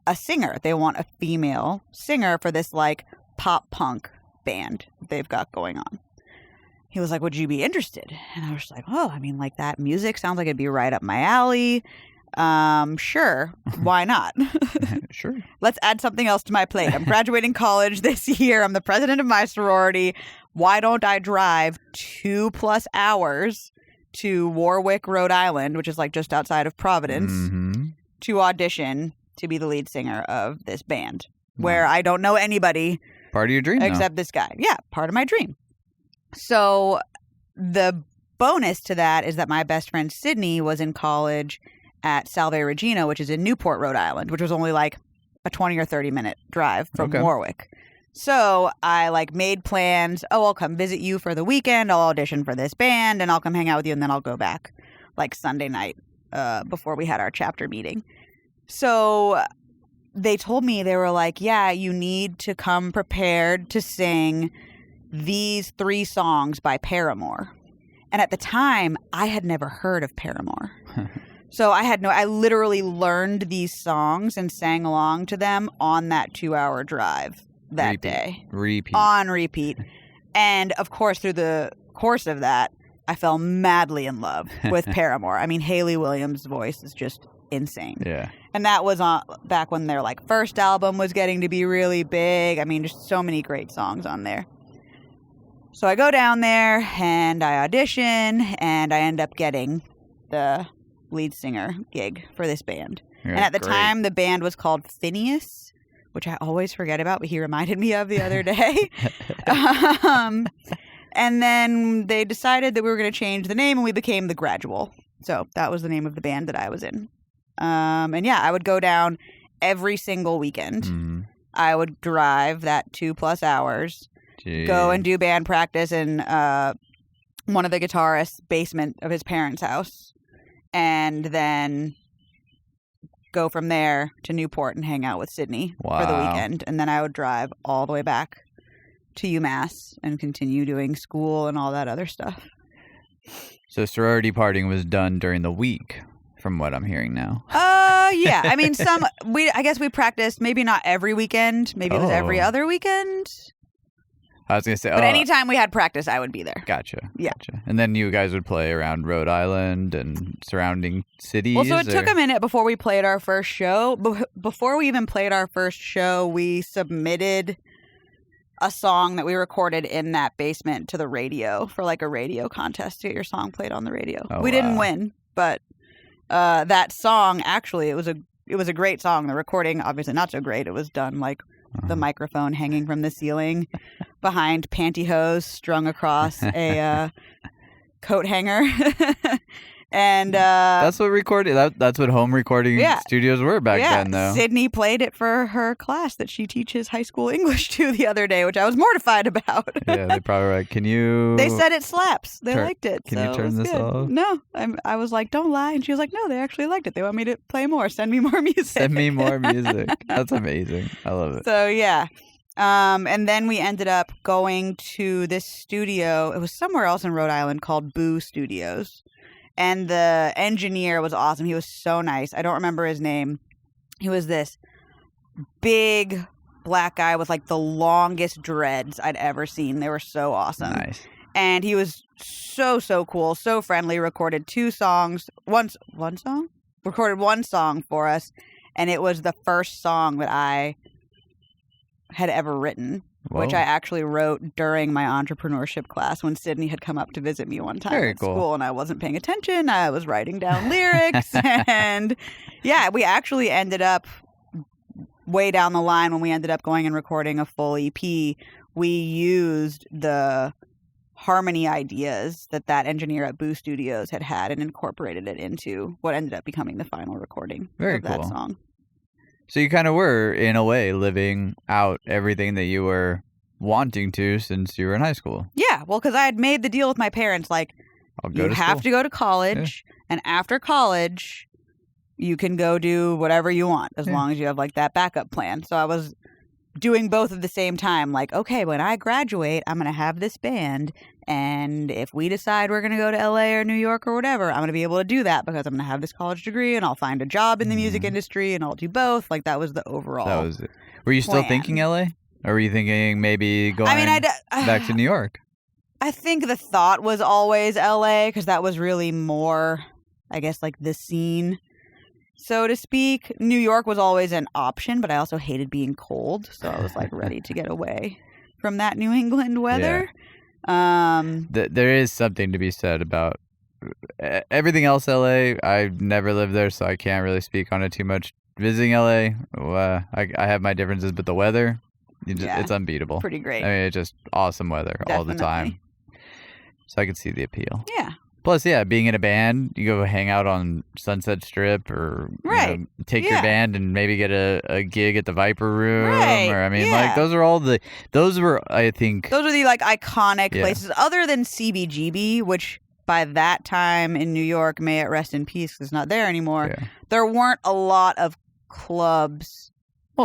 a singer. They want a female singer for this like pop punk band they've got going on. He was like, would you be interested? And I was like, oh, I mean, like that music sounds like it'd be right up my alley. Sure. Why not? Sure. Let's add something else to my plate. I'm graduating college this year. I'm the president of my sorority. Why don't I drive 2+ hours to Warwick, Rhode Island, which is like just outside of Providence, to audition to be the lead singer of this band where I don't know anybody. Part of your dream, except this guy. Yeah, part of my dream. So the bonus to that is that my best friend Sydney was in college at Salve Regina, which is in Newport, Rhode Island, which was only like a 20 or 30 minute drive from Warwick. So I like made plans. Oh, I'll come visit you for the weekend. I'll audition for this band and I'll come hang out with you. And then I'll go back like Sunday night before we had our chapter meeting. So they told me, they were like, yeah, you need to come prepared to sing these 3 songs by Paramore. And at the time, I had never heard of Paramore. So I literally learned these songs and sang along to them on that 2-hour drive that day. On repeat. And of course, through the course of that, I fell madly in love with Paramore. I mean, Hayley Williams' voice is just insane. Yeah. And that was back when their like first album was getting to be really big. I mean, just so many great songs on there. So I go down there and I audition and I end up getting the lead singer gig for this band. Yeah, and at the time, the band was called Phineas, which I always forget about, but he reminded me of the other day. And then they decided that we were going to change the name and we became The Gradual. So that was the name of the band that I was in. And yeah, I would go down every single weekend. Mm-hmm. I would drive that 2+ hours. Jeez. Go and do band practice in one of the guitarists' basement of his parents' house, and then go from there to Newport and hang out with Sydney for the weekend. And then I would drive all the way back to UMass and continue doing school and all that other stuff. So sorority partying was done during the week, from what I'm hearing now. Yeah. I mean, I guess we practiced maybe not every weekend. Maybe it was every other weekend. I was going to say, but anytime we had practice, I would be there. Gotcha. Yeah. Gotcha. And then you guys would play around Rhode Island and surrounding cities? Well, so it took a minute before we played our first show. Before we even played our first show, we submitted a song that we recorded in that basement to the radio for like a radio contest to get your song played on the radio. Oh, we didn't win, but that song, actually, it was a great song. The recording, obviously not so great. It was done like the microphone hanging from the ceiling behind pantyhose strung across a coat hanger. And that's what that's what home recording studios were back then, though. Sydney played it for her class that she teaches high school English to the other day, which I was mortified about. Yeah, they probably were like, can you... They said it slaps. They liked it. Can you turn this off? No. I was like, don't lie. And she was like, no, they actually liked it. They want me to play more. Send me more music. Send me more music. That's amazing. I love it. So, yeah. And then we ended up going to this studio. It was somewhere else in Rhode Island called Boo Studios. And the engineer was awesome. He was so nice. I don't remember his name. He was this big black guy with like the longest dreads I'd ever seen. They were so awesome. Nice. And he was so cool, so friendly. Recorded 2 songs. One song? Recorded 1 song for us. And it was the first song that I had ever written. Whoa. Which I actually wrote during my entrepreneurship class when Sydney had come up to visit me one time at school and I wasn't paying attention. I was writing down lyrics and yeah, we actually ended up way down the line when we ended up going and recording a full EP. We used the harmony ideas that engineer at Boo Studios had and incorporated it into what ended up becoming the final recording of that song. So you kind of were, in a way, living out everything that you were wanting to since you were in high school. Yeah, well, because I had made the deal with my parents, like, you have to go to college, and after college, you can go do whatever you want, as long as you have, like, that backup plan. So I was doing both at the same time, like, okay, when I graduate, I'm going to have this band, and if we decide we're going to go to LA or New York or whatever, I'm going to be able to do that because I'm going to have this college degree and I'll find a job in the music industry and I'll do both. Like, that was the overall That was it. Were you still thinking LA? Or were you thinking maybe going back to New York? I think the thought was always LA because that was really more, I guess, like the scene, so to speak. New York was always an option, but I also hated being cold. So I was like ready to get away from that New England weather. Yeah. There is something to be said about everything else LA. I've never lived there, so I can't really speak on it too much. Visiting LA, I have my differences, but the weather, it's unbeatable. Pretty great. I mean, it's just awesome weather Definitely. All the time. So I could see the appeal. Yeah. Plus, being in a band, you go hang out on Sunset Strip or take your band and maybe get a gig at the Viper Room. Right. Or, I mean, like, those were, I think... Those are the, like, iconic places. Other than CBGB, which by that time in New York, may it rest in peace, because it's not there anymore, there weren't a lot of clubs.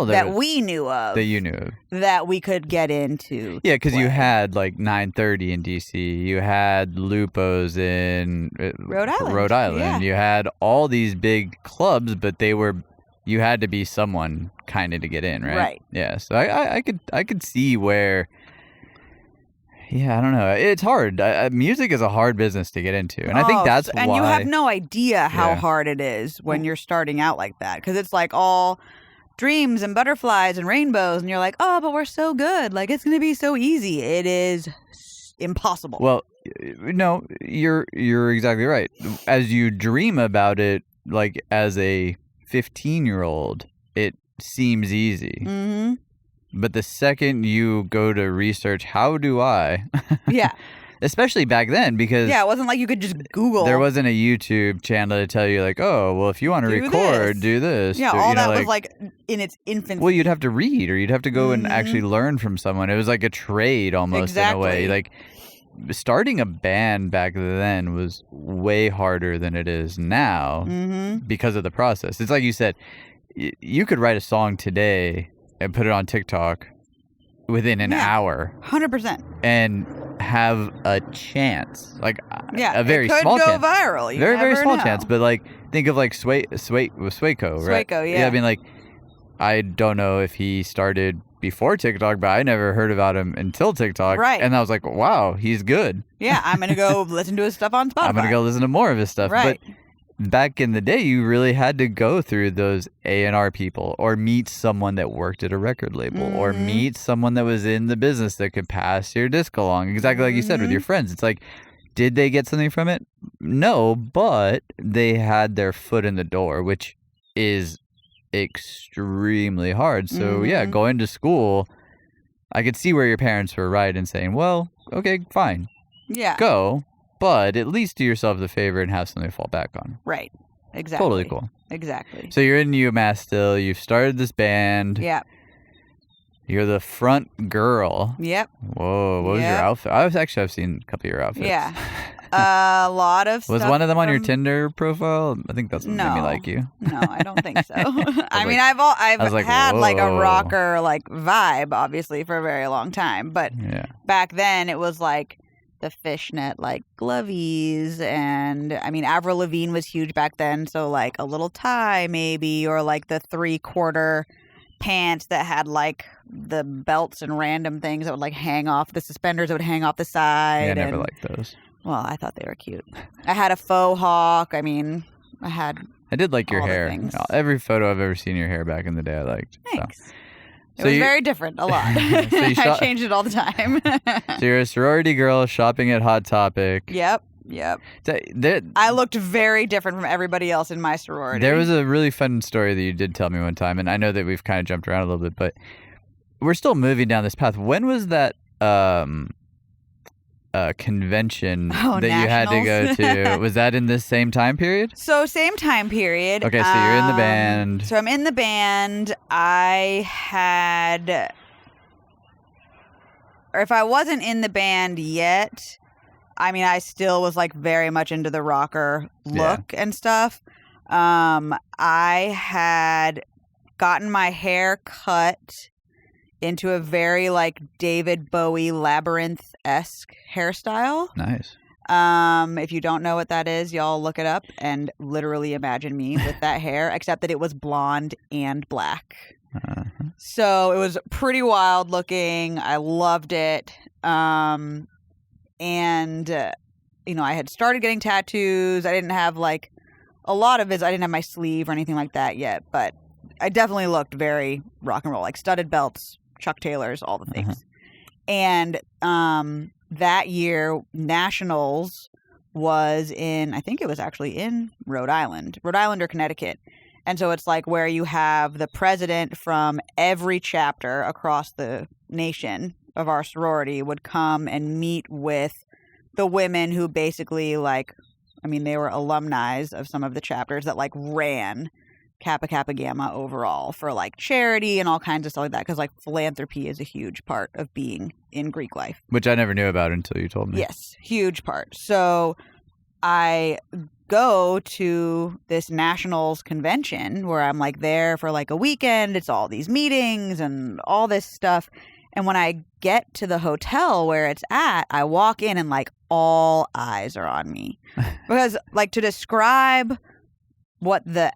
that we knew of. That you knew of. That we could get into. Yeah, because you had like 930 in D.C. You had Lupo's in Rhode Island. Rhode Island. Yeah. You had all these big clubs, but you had to be someone kind of to get in, right? Right. Yeah, so I could see where... Yeah, I don't know. It's hard. Music is a hard business to get into, and I think that's why. And you have no idea how hard it is when you're starting out like that, because it's like all dreams and butterflies and rainbows, and you're like, oh, but we're so good. Like, it's going to be so easy. It is impossible. Well, no, you're exactly right. As you dream about it, like as a 15-year-old, it seems easy. Mm-hmm. But the second you go to research, how do I? Yeah. Especially back then, because... Yeah, it wasn't like you could just Google. There wasn't a YouTube channel to tell you, like, oh, well, if you want to record, do this. Yeah, all that was, like, in its infancy. Well, you'd have to read, or you'd have to go and actually learn from someone. It was like a trade, almost, in a way. Like, starting a band back then was way harder than it is now because of the process. It's like you said, you could write a song today and put it on TikTok within an hour. 100%. And have a chance. Like, a very it small could chance. go viral. You very, never very small know. chance. But, like, think of, like, Swaco, right? Swaco, yeah. Yeah, I mean, like, I don't know if he started before TikTok, but I never heard about him until TikTok. Right. And I was like, wow, he's good. Yeah, I'm going to go listen to his stuff on Spotify. I'm going to go listen to more of his stuff. Right. But back in the day, you really had to go through those A&R people, or meet someone that worked at a record label, or meet someone that was in the business that could pass your disc along. Exactly like you said with your friends. It's like, did they get something from it? No, but they had their foot in the door, which is extremely hard. So yeah, going to school, I could see where your parents were right in saying, well, okay, fine. Yeah. Go. But at least do yourself the favor and have something to fall back on. Right. Exactly. Totally cool. Exactly. So you're in UMass still. You've started this band. Yeah. You're the front girl. Yep. Whoa. What was your outfit? I've seen a couple of your outfits. Yeah. A lot of stuff. Was one of them on your Tinder profile? I think that's what made me like you. No, I don't think so. I mean, I've had like a rocker like vibe, obviously, for a very long time. But back then it was like the fishnet like glovies, and I mean Avril Lavigne was huge back then, so like a little tie maybe, or like the 3/4 pants that had like the belts and random things that would like hang off, the suspenders that would hang off the side. Yeah, I never liked those. Well, I thought they were cute. I had a faux hawk. I mean, I did like your hair. Every photo I've ever seen your hair back in the day I liked. Thanks. So it was very different, a lot. I changed it all the time. So you're a sorority girl shopping at Hot Topic. Yep. I looked very different from everybody else in my sorority. There was a really fun story that you did tell me one time, and I know that we've kind of jumped around a little bit, but we're still moving down this path. When was that convention that you had to go to? Was that in this same time period? So same time period. Okay, so you're in the band. So I'm in the band. Or if I wasn't in the band yet, I mean, I still was like very much into the rocker look and stuff. I had gotten my hair cut into a very like David Bowie Labyrinth-esque hairstyle. Nice. If you don't know what that is, y'all look it up and literally imagine me with that hair, except that it was blonde and black. So it was pretty wild looking. I loved it. And I had started getting tattoos. I didn't have like a lot of it. I didn't have my sleeve or anything like that yet, but I definitely looked very rock and roll, like studded belts, Chuck Taylors, all the things. And that year, Nationals was I think it was actually in Rhode Island or Connecticut. And so it's like where you have the president from every chapter across the nation of our sorority would come and meet with the women who basically like, I mean, they were alumni of some of the chapters that like ran Kappa Kappa Gamma overall for like charity and all kinds of stuff like that, because like philanthropy is a huge part of being in Greek life, which I never knew about until you told me. Yes, huge part. So I go to this nationals convention where I'm like there for like a weekend. It's all these meetings and all this stuff. And when I get to the hotel where it's at, I walk in and like all eyes are on me. Because like to describe what the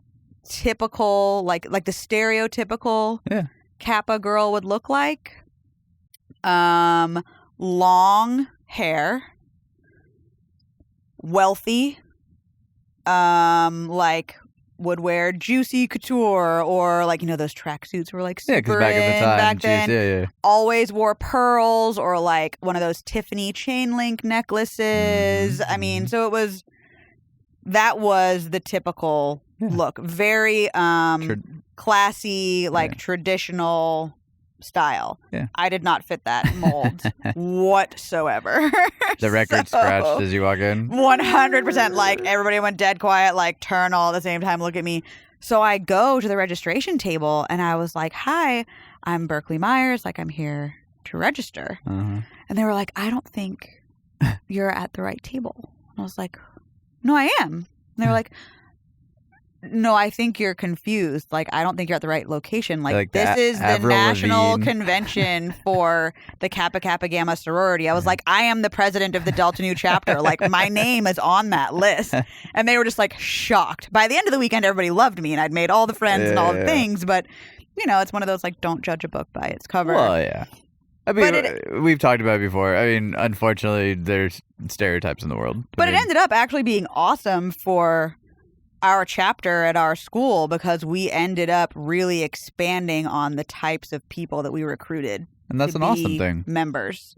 typical, like the stereotypical Kappa girl would look like, long hair, wealthy, like would wear juicy couture or like, you know, those tracksuits were like super because back in the time, back then. Yeah. Always wore pearls or like one of those Tiffany chain link necklaces. I mean, so that was the typical look. Very classy, like traditional style. Yeah. I did not fit that mold whatsoever. The record scratched as you walk in? 100%. Like everybody went dead quiet, like turn all at the same time, look at me. So I go to the registration table and I was like, hi, I'm Berkeley Myers. Like I'm here to register. And they were like, I don't think you're at the right table. And I was like, no, I am. And they were like, no, I think you're confused. Like, I don't think you're at the right location. Like this is the Avril national Lavigne. Convention for the Kappa Kappa Gamma sorority. I was like, I am the president of the Delta Nu chapter. Like, my name is on that list. And they were just like shocked. By the end of the weekend, everybody loved me and I'd made all the friends and all the things. But, you know, it's one of those like, don't judge a book by its cover. Well, yeah. I mean, we've talked about it before. I mean, unfortunately, there's stereotypes in the world. But it ended up actually being awesome for our chapter at our school because we ended up really expanding on the types of people that we recruited. And that's an awesome thing. Members.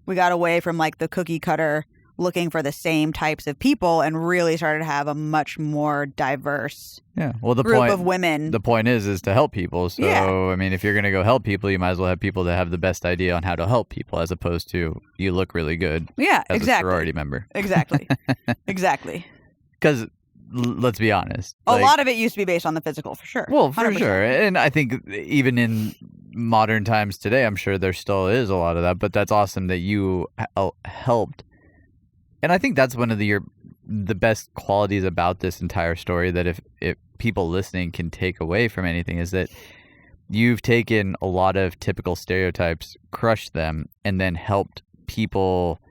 We got away from like the cookie cutter looking for the same types of people and really started to have a much more diverse group of women. The point is to help people. So, I mean, if you're going to go help people, you might as well have people that have the best idea on how to help people as opposed to you look really good as a sorority member. Exactly. Exactly. Because let's be honest. A lot of it used to be based on the physical, for sure. Well, for 100%. sure. And I think even in modern times today, I'm sure there still is a lot of that. But that's awesome that you helped. And I think that's one of the best qualities about this entire story that if people listening can take away from anything is that you've taken a lot of typical stereotypes, crushed them, and then helped people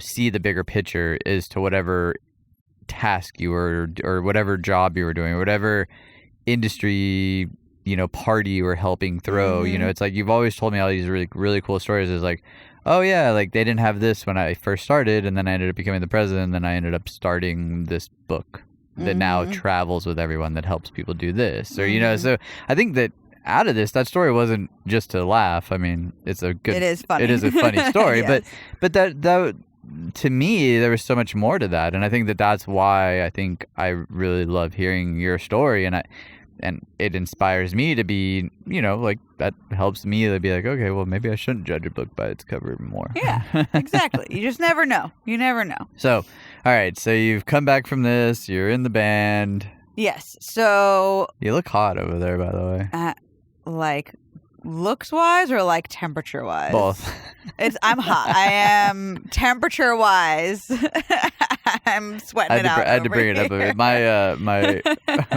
see the bigger picture as to whatever task you were or whatever job you were doing or whatever industry, you know, party you were helping throw. You know, it's like you've always told me all these really, really cool stories. Is like, oh yeah, like they didn't have this when I first started, and then I ended up becoming the president, and then I ended up starting this book that now travels with everyone that helps people do this. Or, you know, so I think that out of this, that story wasn't just to laugh. I mean, it is funny. It is a funny story, yes. but that to me, there was so much more to that. And I think that's why I think I really love hearing your story. And it inspires me to be, you know, like that helps me to be like, okay, well, maybe I shouldn't judge a book by its cover more. Yeah, exactly. You just never know. You never know. So, all right. So you've come back from this. You're in the band. Yes. So. You look hot over there, by the way. Like looks wise or like temperature wise? Both. I'm hot. I am temperature wise. I'm sweating it out. I had to bring it up a bit.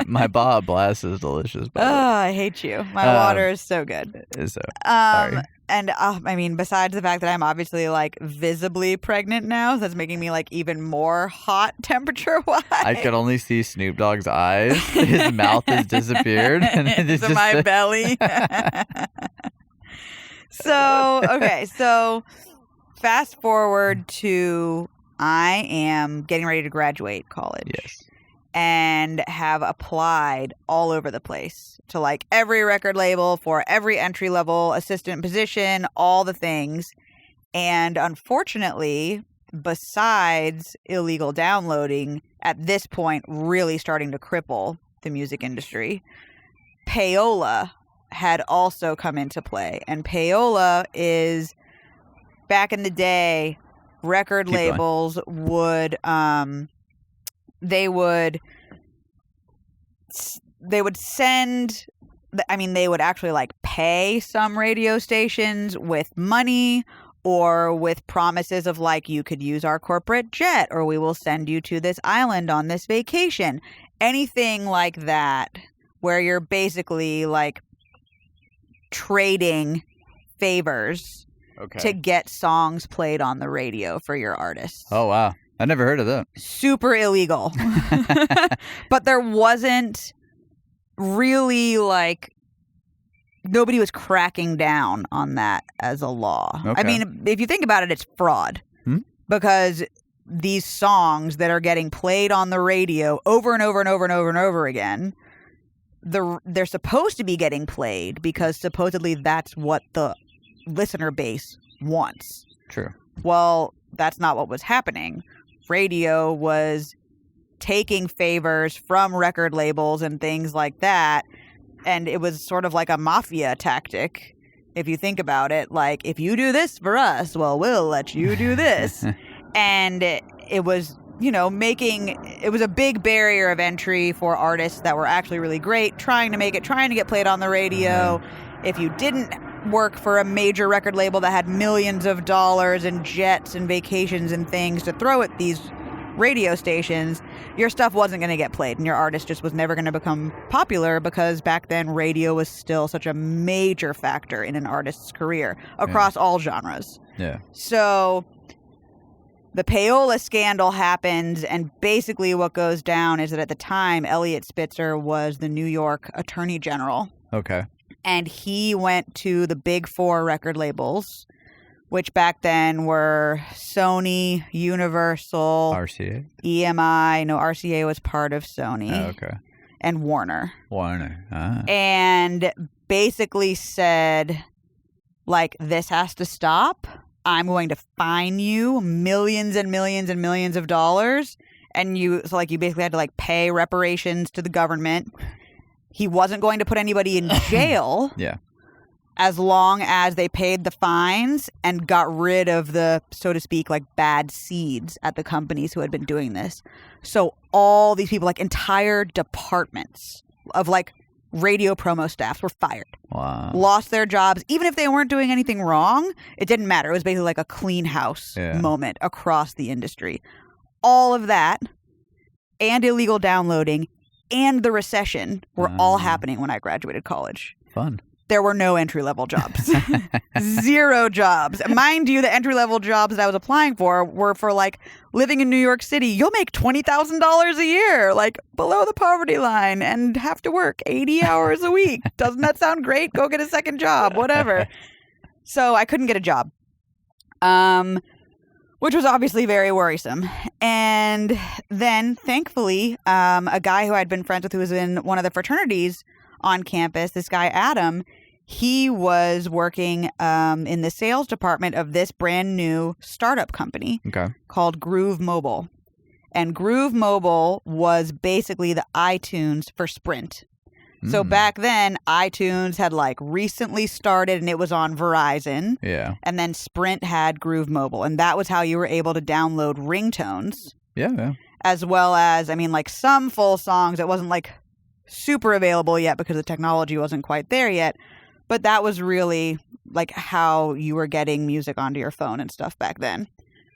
My Baja Blast is delicious. I hate you. My water is so good. So sorry. And I mean, besides the fact that I'm obviously like visibly pregnant now, so that's making me like even more hot temperature wise. I could only see Snoop Dogg's eyes. His mouth has disappeared. And it's to my belly. So fast forward to I am getting ready to graduate college. Yes. And have applied all over the place to like every record label for every entry level assistant position, all the things. And unfortunately, besides illegal downloading, at this point really starting to cripple the music industry, payola had also come into play. And payola is, back in the day, record labels would they would send, I mean, they would actually like pay some radio stations with money or with promises of like, you could use our corporate jet, or we will send you to this island on this vacation. Anything like that, where you're basically like trading favors to get songs played on the radio for your artists. Oh, wow. I never heard of that. Super illegal. But there wasn't really like, nobody was cracking down on that as a law. Okay. I mean, if you think about it, it's fraud. Because these songs that are getting played on the radio over and over and over and over and over again, they're supposed to be getting played because supposedly that's what the listener base wants. True. Well, that's not what was happening. Radio was taking favors from record labels and things like that, and it was sort of like a mafia tactic. If you think about it, like, if you do this for us, well, we'll let you do this. And it was, you know, it was a big barrier of entry for artists that were actually really great, trying to get played on the radio. If you didn't work for a major record label that had millions of dollars and jets and vacations and things to throw at these radio stations, your stuff wasn't going to get played, and your artist just was never going to become popular, because back then radio was still such a major factor in an artist's career across all genres. Yeah. So the payola scandal happens, and basically what goes down is that at the time, Elliot Spitzer was the New York Attorney General. Okay. And he went to the big four record labels, which back then were Sony, Universal, RCA, EMI. No, RCA was part of Sony. Oh, okay. And Warner. Ah. And basically said, like, this has to stop. I'm going to fine you millions and millions and millions of dollars. And you basically had to like pay reparations to the government. He wasn't going to put anybody in jail. Yeah. As long as they paid the fines and got rid of the, so to speak, like bad seeds at the companies who had been doing this. So all these people, like entire departments of like radio promo staffs were fired. Wow. Lost their jobs. Even if they weren't doing anything wrong, it didn't matter. It was basically like a clean house moment across the industry. All of that and illegal downloading and the recession were all happening when I graduated college. Fun. There were no entry-level jobs. 0 jobs. Mind you, the entry-level jobs that I was applying for were for, like, living in New York City. You'll make $20,000 a year, like, below the poverty line, and have to work 80 hours a week. Doesn't that sound great? Go get a second job, whatever. So I couldn't get a job, which was obviously very worrisome. And then, thankfully, a guy who I'd been friends with who was in one of the fraternities on campus, this guy Adam, he was working in the sales department of this brand new startup company called Groove Mobile. And Groove Mobile was basically the iTunes for Sprint. So back then, iTunes had like recently started and it was on Verizon. Yeah. And then Sprint had Groove Mobile. And that was how you were able to download ringtones. Yeah. As well as, I mean, like some full songs. It wasn't like super available yet because the technology wasn't quite there yet. But that was really like how you were getting music onto your phone and stuff back then.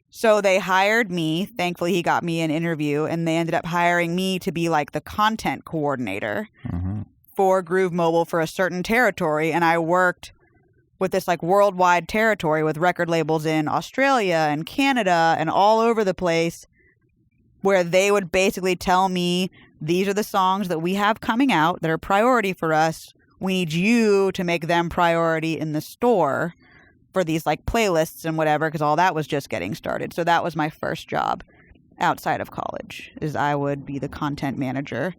So they hired me. Thankfully, he got me an interview, and they ended up hiring me to be like the content coordinator for Groove Mobile for a certain territory. And I worked with this like worldwide territory with record labels in Australia and Canada and all over the place, where they would basically tell me, these are the songs that we have coming out that are priority for us. We need you to make them priority in the store for these like playlists and whatever, because all that was just getting started. So that was my first job outside of college, is I would be the content manager.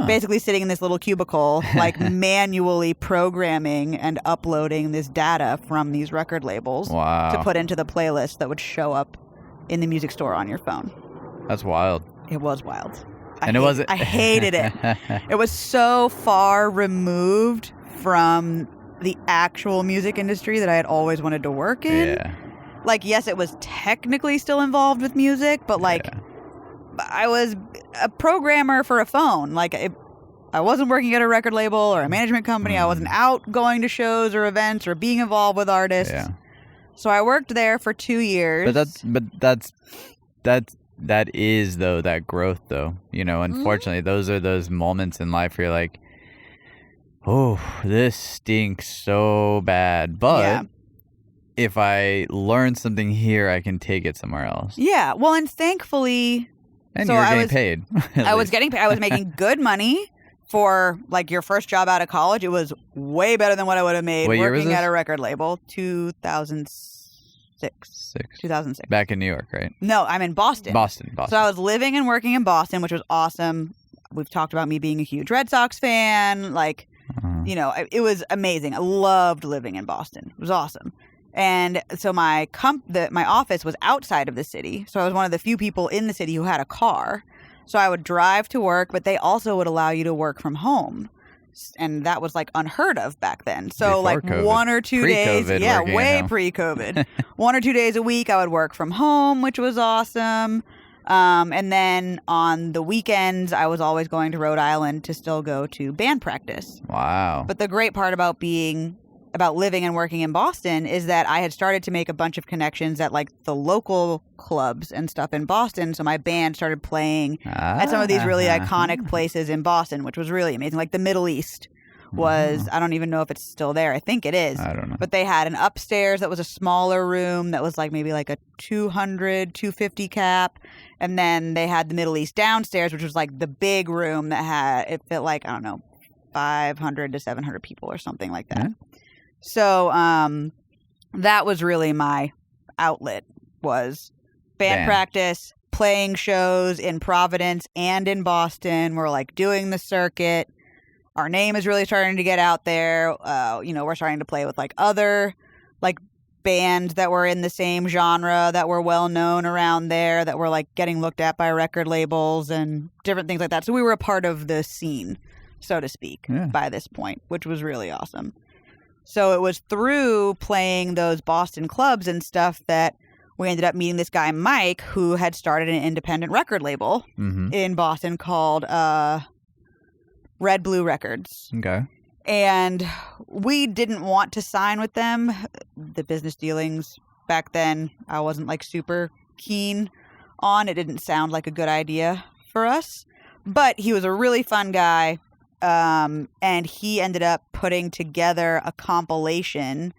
Basically sitting in this little cubicle, like manually programming and uploading this data from these record labels to put into the playlist that would show up in the music store on your phone. That's wild. It was wild. I hated it. It was so far removed from the actual music industry that I had always wanted to work in. Yeah. Like, yes, it was technically still involved with music, but like I was a programmer for a phone. Like I wasn't working at a record label or a management company. I wasn't out going to shows or events or being involved with artists. Yeah. So I worked there for 2 years. That is though that growth though. Unfortunately, those are those moments in life where you're like, oh, this stinks so bad. But if I learn something here, I can take it somewhere else. Yeah. Well, and thankfully, and you're getting paid. I was making good money for like your first job out of college. It was way better than what I would have made working at a record label. 2006. Back in New York, right? No, I'm in Boston. Boston. So I was living and working in Boston, which was awesome. We've talked about me being a huge Red Sox fan. Like, it was amazing. I loved living in Boston. It was awesome. And so my office was outside of the city. So I was one of the few people in the city who had a car. So I would drive to work, but they also would allow you to work from home. And that was like unheard of back then. So before like COVID. 1 or 2 days. Yeah, way pre-COVID. 1 or 2 days a week I would work from home, which was awesome. And then on the weekends, I was always going to Rhode Island to still go to band practice. Wow. But the great part about living and working in Boston is that I had started to make a bunch of connections at like the local clubs and stuff in Boston. So my band started playing at some of these really iconic places in Boston, which was really amazing. Like the Middle East was, I don't even know if it's still there. I think it is. I don't know. But they had an upstairs that was a smaller room that was like maybe like a 200, 250 cap. And then they had the Middle East downstairs, which was like the big room that it fit like, I don't know, 500 to 700 people or something like that. Yeah. So that was really my outlet, was band practice, playing shows in Providence and in Boston. We're like doing the circuit. Our name is really starting to get out there. We're starting to play with like other like bands that were in the same genre that were well known around there, that were like getting looked at by record labels and different things like that. So we were a part of the scene, so to speak, by this point, which was really awesome. So it was through playing those Boston clubs and stuff that we ended up meeting this guy, Mike, who had started an independent record label in Boston called Red Blue Records. Okay. And we didn't want to sign with them. The business dealings back then, I wasn't like super keen on. It didn't sound like a good idea for us. But he was a really fun guy. And he ended up putting together a compilation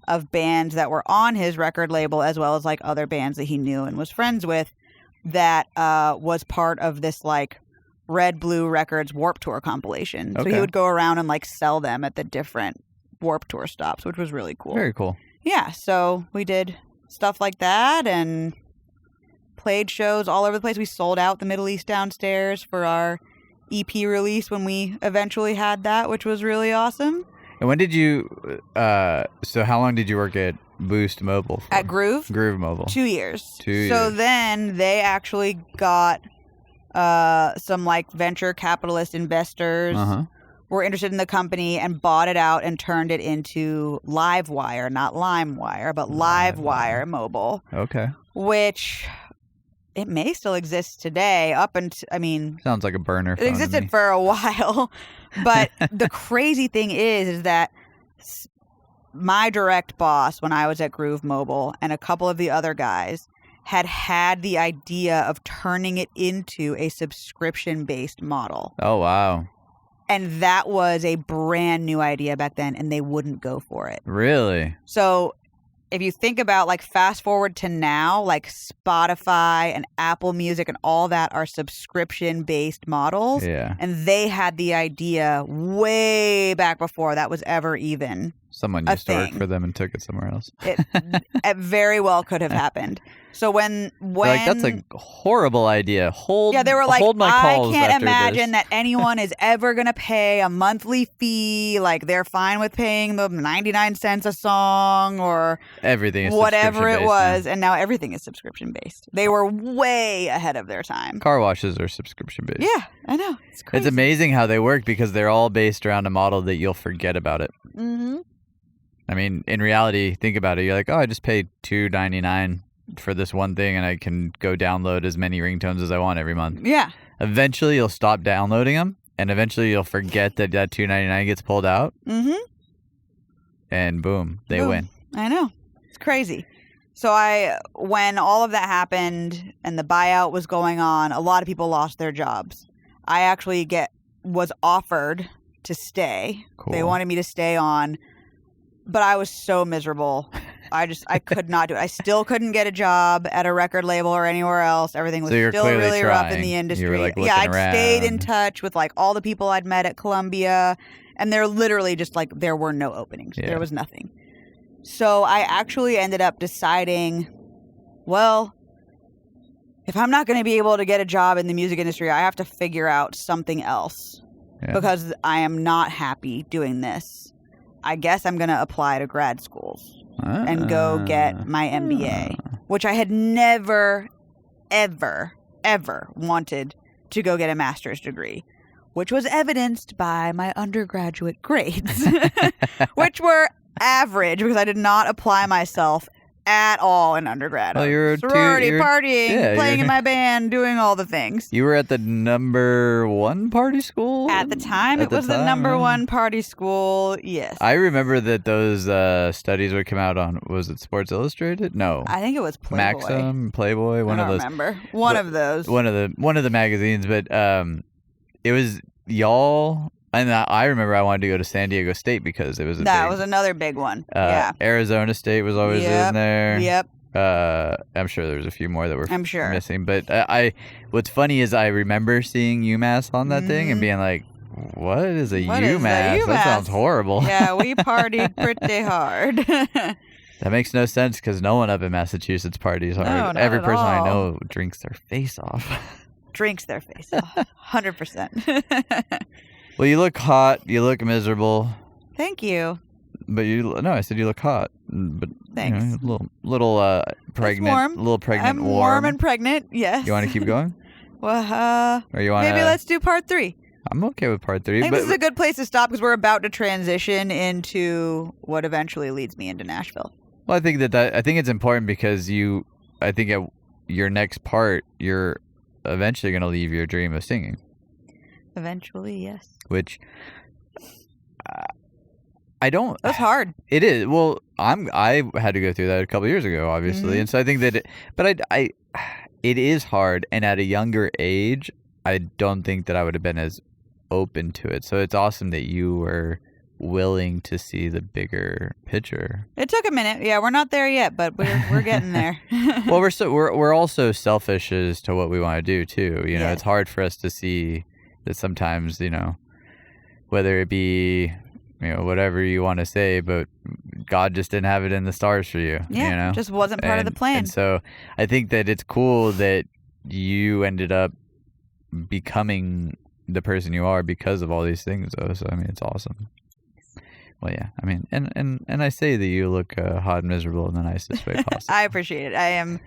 of bands that were on his record label, as well as like other bands that he knew and was friends with, that was part of this like Red Blue Records Warped Tour compilation. Okay. So he would go around and like sell them at the different Warped Tour stops, which was really cool. Very cool. Yeah, so we did stuff like that and played shows all over the place. We sold out the Middle East downstairs for our EP release when we eventually had that, which was really awesome. And when did you so how long did you work at Boost Mobile for? At Groove Mobile 2 years. 2 years. So then they actually got some like venture capitalist investors were interested in the company and bought it out and turned it into Livewire, not LimeWire, but Livewire Mobile. Okay. Which it may still exist today, sounds like a burner phone. It existed for a while. But the crazy thing is that my direct boss when I was at Groove Mobile and a couple of the other guys had the idea of turning it into a subscription-based model. Oh, wow. And that was a brand new idea back then, and they wouldn't go for it. Really? So if you think about like fast forward to now, like Spotify and Apple Music and all that are subscription-based models. Yeah. And they had the idea way back before that was ever even someone used to work for them and took it somewhere else. It very well could have happened. So when like, that's a horrible idea. They were like, I can't imagine that anyone is ever going to pay a monthly fee. Like they're fine with paying them 99 cents a song or everything is whatever it was. Now. And now everything is subscription based. They were way ahead of their time. Car washes are subscription based. Yeah, I know. It's crazy. It's amazing how they work because they're all based around a model that you'll forget about it. Mm-hmm. I mean, in reality, think about it. You're like, oh, I just paid $2.99 for this one thing, and I can go download as many ringtones as I want every month. Yeah. Eventually, you'll stop downloading them, and eventually, you'll forget that $2.99 gets pulled out. Mm-hmm. And boom, they win. I know. It's crazy. So when all of that happened and the buyout was going on, a lot of people lost their jobs. I actually was offered to stay. Cool. They wanted me to stay on, but I was so miserable. I could not do it. I still couldn't get a job at a record label or anywhere else. Everything was still really rough in the industry. You were, like, I'd around. Stayed in touch with like all the people I'd met at Columbia, and they're literally just like there were no openings. Yeah. There was nothing. So I actually ended up deciding, well, if I'm not going to be able to get a job in the music industry, I have to figure out something else because I am not happy doing this. I guess I'm going to apply to grad schools and go get my MBA, which I had never, ever, ever wanted to go get a master's degree, which was evidenced by my undergraduate grades, which were average because I did not apply myself at all in undergrad. Well, you're sorority, partying, playing in my band, doing all the things. You were at the number one party school? At the time, it was the number one party school, yes. I remember that those studies would come out on, was it Sports Illustrated? No. I think it was Playboy. Maxim, Playboy, one of those. I don't remember. One of those. One of the magazines, but it was y'all. And I remember I wanted to go to San Diego State because it was that was another big one. Arizona State was always in there. Yep. I'm sure there's a few more that were missing. But what's funny is I remember seeing UMass on that thing and being like, what is a UMass? That sounds horrible. Yeah, we partied pretty hard. That makes no sense because no one up in Massachusetts parties hard. No, not Every at person I all. know drinks their face off. Drinks their face off. 100%. Well, you look hot. You look miserable. Thank you. But I said you look hot. But thanks. Little pregnant, warm. A little pregnant. I'm warm and pregnant. Yes. You want to keep going? Well, or you want maybe let's do part 3. I'm okay with part 3. I think this is a good place to stop because we're about to transition into what eventually leads me into Nashville. Well, I think I think it's important because I think at your next part, you're eventually going to leave your dream of singing. Eventually, yes. Which I don't. That's hard. It is. Well, I had to go through that a couple years ago, obviously, and so I think that. It is hard, and at a younger age, I don't think that I would have been as open to it. So it's awesome that you were willing to see the bigger picture. It took a minute. Yeah, we're not there yet, but we're getting there. Well, we're also selfish as to what we want to do too. You know, Yes. It's hard for us to see that sometimes, whether it be, whatever you want to say, but God just didn't have it in the stars for you. Yeah, just wasn't part of the plan. And so I think that it's cool that you ended up becoming the person you are because of all these things, though. So, I mean, it's awesome. Well, yeah. I mean, and I say that you look hot and miserable in the nicest way possible. I appreciate it. I am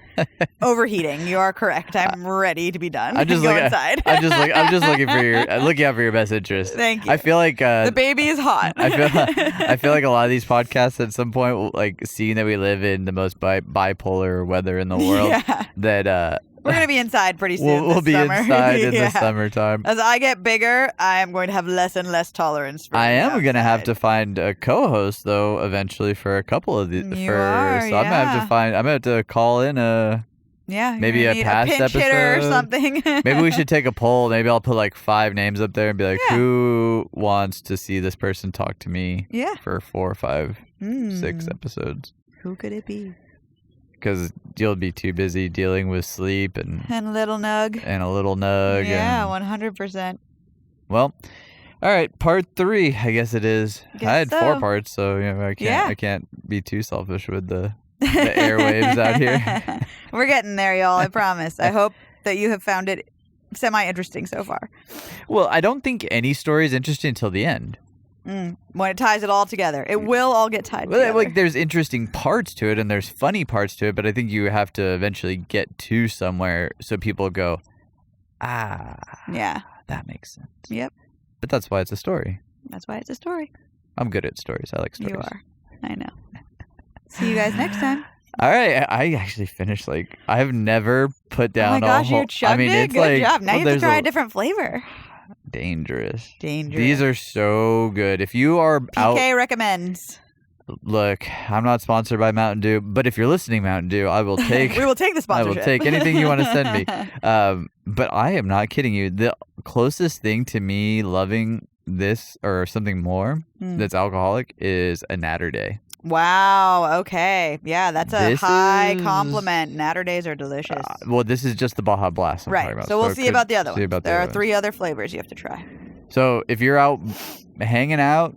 overheating. You are correct. I'm ready to be done. I'm just inside. I'm just looking out for your best interest. Thank you. I feel like the baby is hot. I feel like a lot of these podcasts at some point, like seeing that we live in the most bipolar weather in the world, that we're going to be inside pretty soon. We'll be summer. inside in the summertime. As I get bigger, I am going to have less and less tolerance for I am going to have to outside. find a co-host though eventually for a couple of these. I'm going to have to call in maybe you're a gonna need past pinch hitter or episode. something. Maybe we should take a poll. Maybe I'll put like 5 names up there and be like, who wants to see this person talk to me for 4 or 5, 6 episodes? Who could it be? Because you'll be too busy dealing with sleep and a little nug. Yeah, 100%. Well, all right, part 3, I guess it is. I had 4 parts, so I can't be too selfish with the airwaves out here. We're getting there, y'all. I promise. I hope that you have found it semi-interesting so far. Well, I don't think any story is interesting until the end. When it ties it all together. It will all get tied together. Like, there's interesting parts to it and there's funny parts to it, but I think you have to eventually get to somewhere so people go, yeah, that makes sense. Yep. But that's why it's a story. That's why it's a story. I'm good at stories. I like stories. You are. I know. See you guys next time. All right. I actually finished, I have never put down oh my gosh, you chugged it? It's good job. Now you have to try a different flavor. Dangerous. Dangerous. These are so good. If you are out... PK recommends. Look, I'm not sponsored by Mountain Dew, but if you're listening, Mountain Dew, I will take. We will take the I sponsorship. will take anything you want to send me. But I am not kidding you. The closest thing to me loving this or something more that's alcoholic is a Natter Day. Wow. Okay. Yeah, that's a high compliment. Natter Days are delicious. Well, this is just the Baja Blast I'm talking about. So we'll see about the other one. There are 3 other flavors you have to try. So if you're out hanging out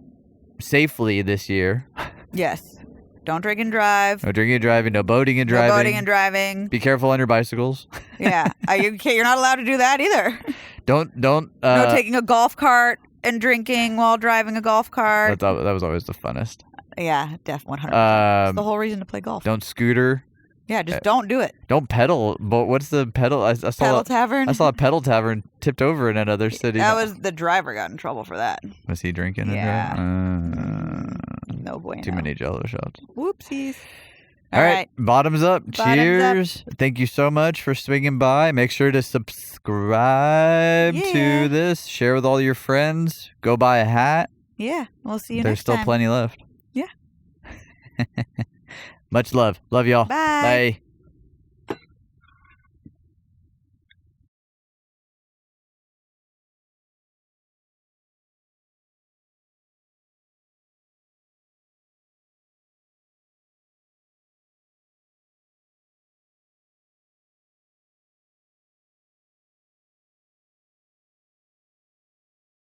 safely this year. Yes. Don't drink and drive. No drinking and driving. No boating and driving. No boating and driving. Be careful on your bicycles. Yeah. You're not allowed to do that either. Don't. No taking a golf cart and drinking while driving a golf cart. That was always the funnest. Yeah, definitely 100%. It's the whole reason to play golf. Don't scooter. Yeah, just don't do it. Don't pedal. But what's the pedal? I saw pedal tavern. I saw a pedal tavern tipped over in another city. That was the driver got in trouble for that. Was he drinking? Yeah. No bueno. Too many Jello shots. Whoopsies. All right. Bottoms up. Cheers. Up. Thank you so much for swinging by. Make sure to subscribe to this. Share with all your friends. Go buy a hat. Yeah. We'll see you There's next time. still plenty left. Yeah. Much love. Love y'all. Bye. Bye.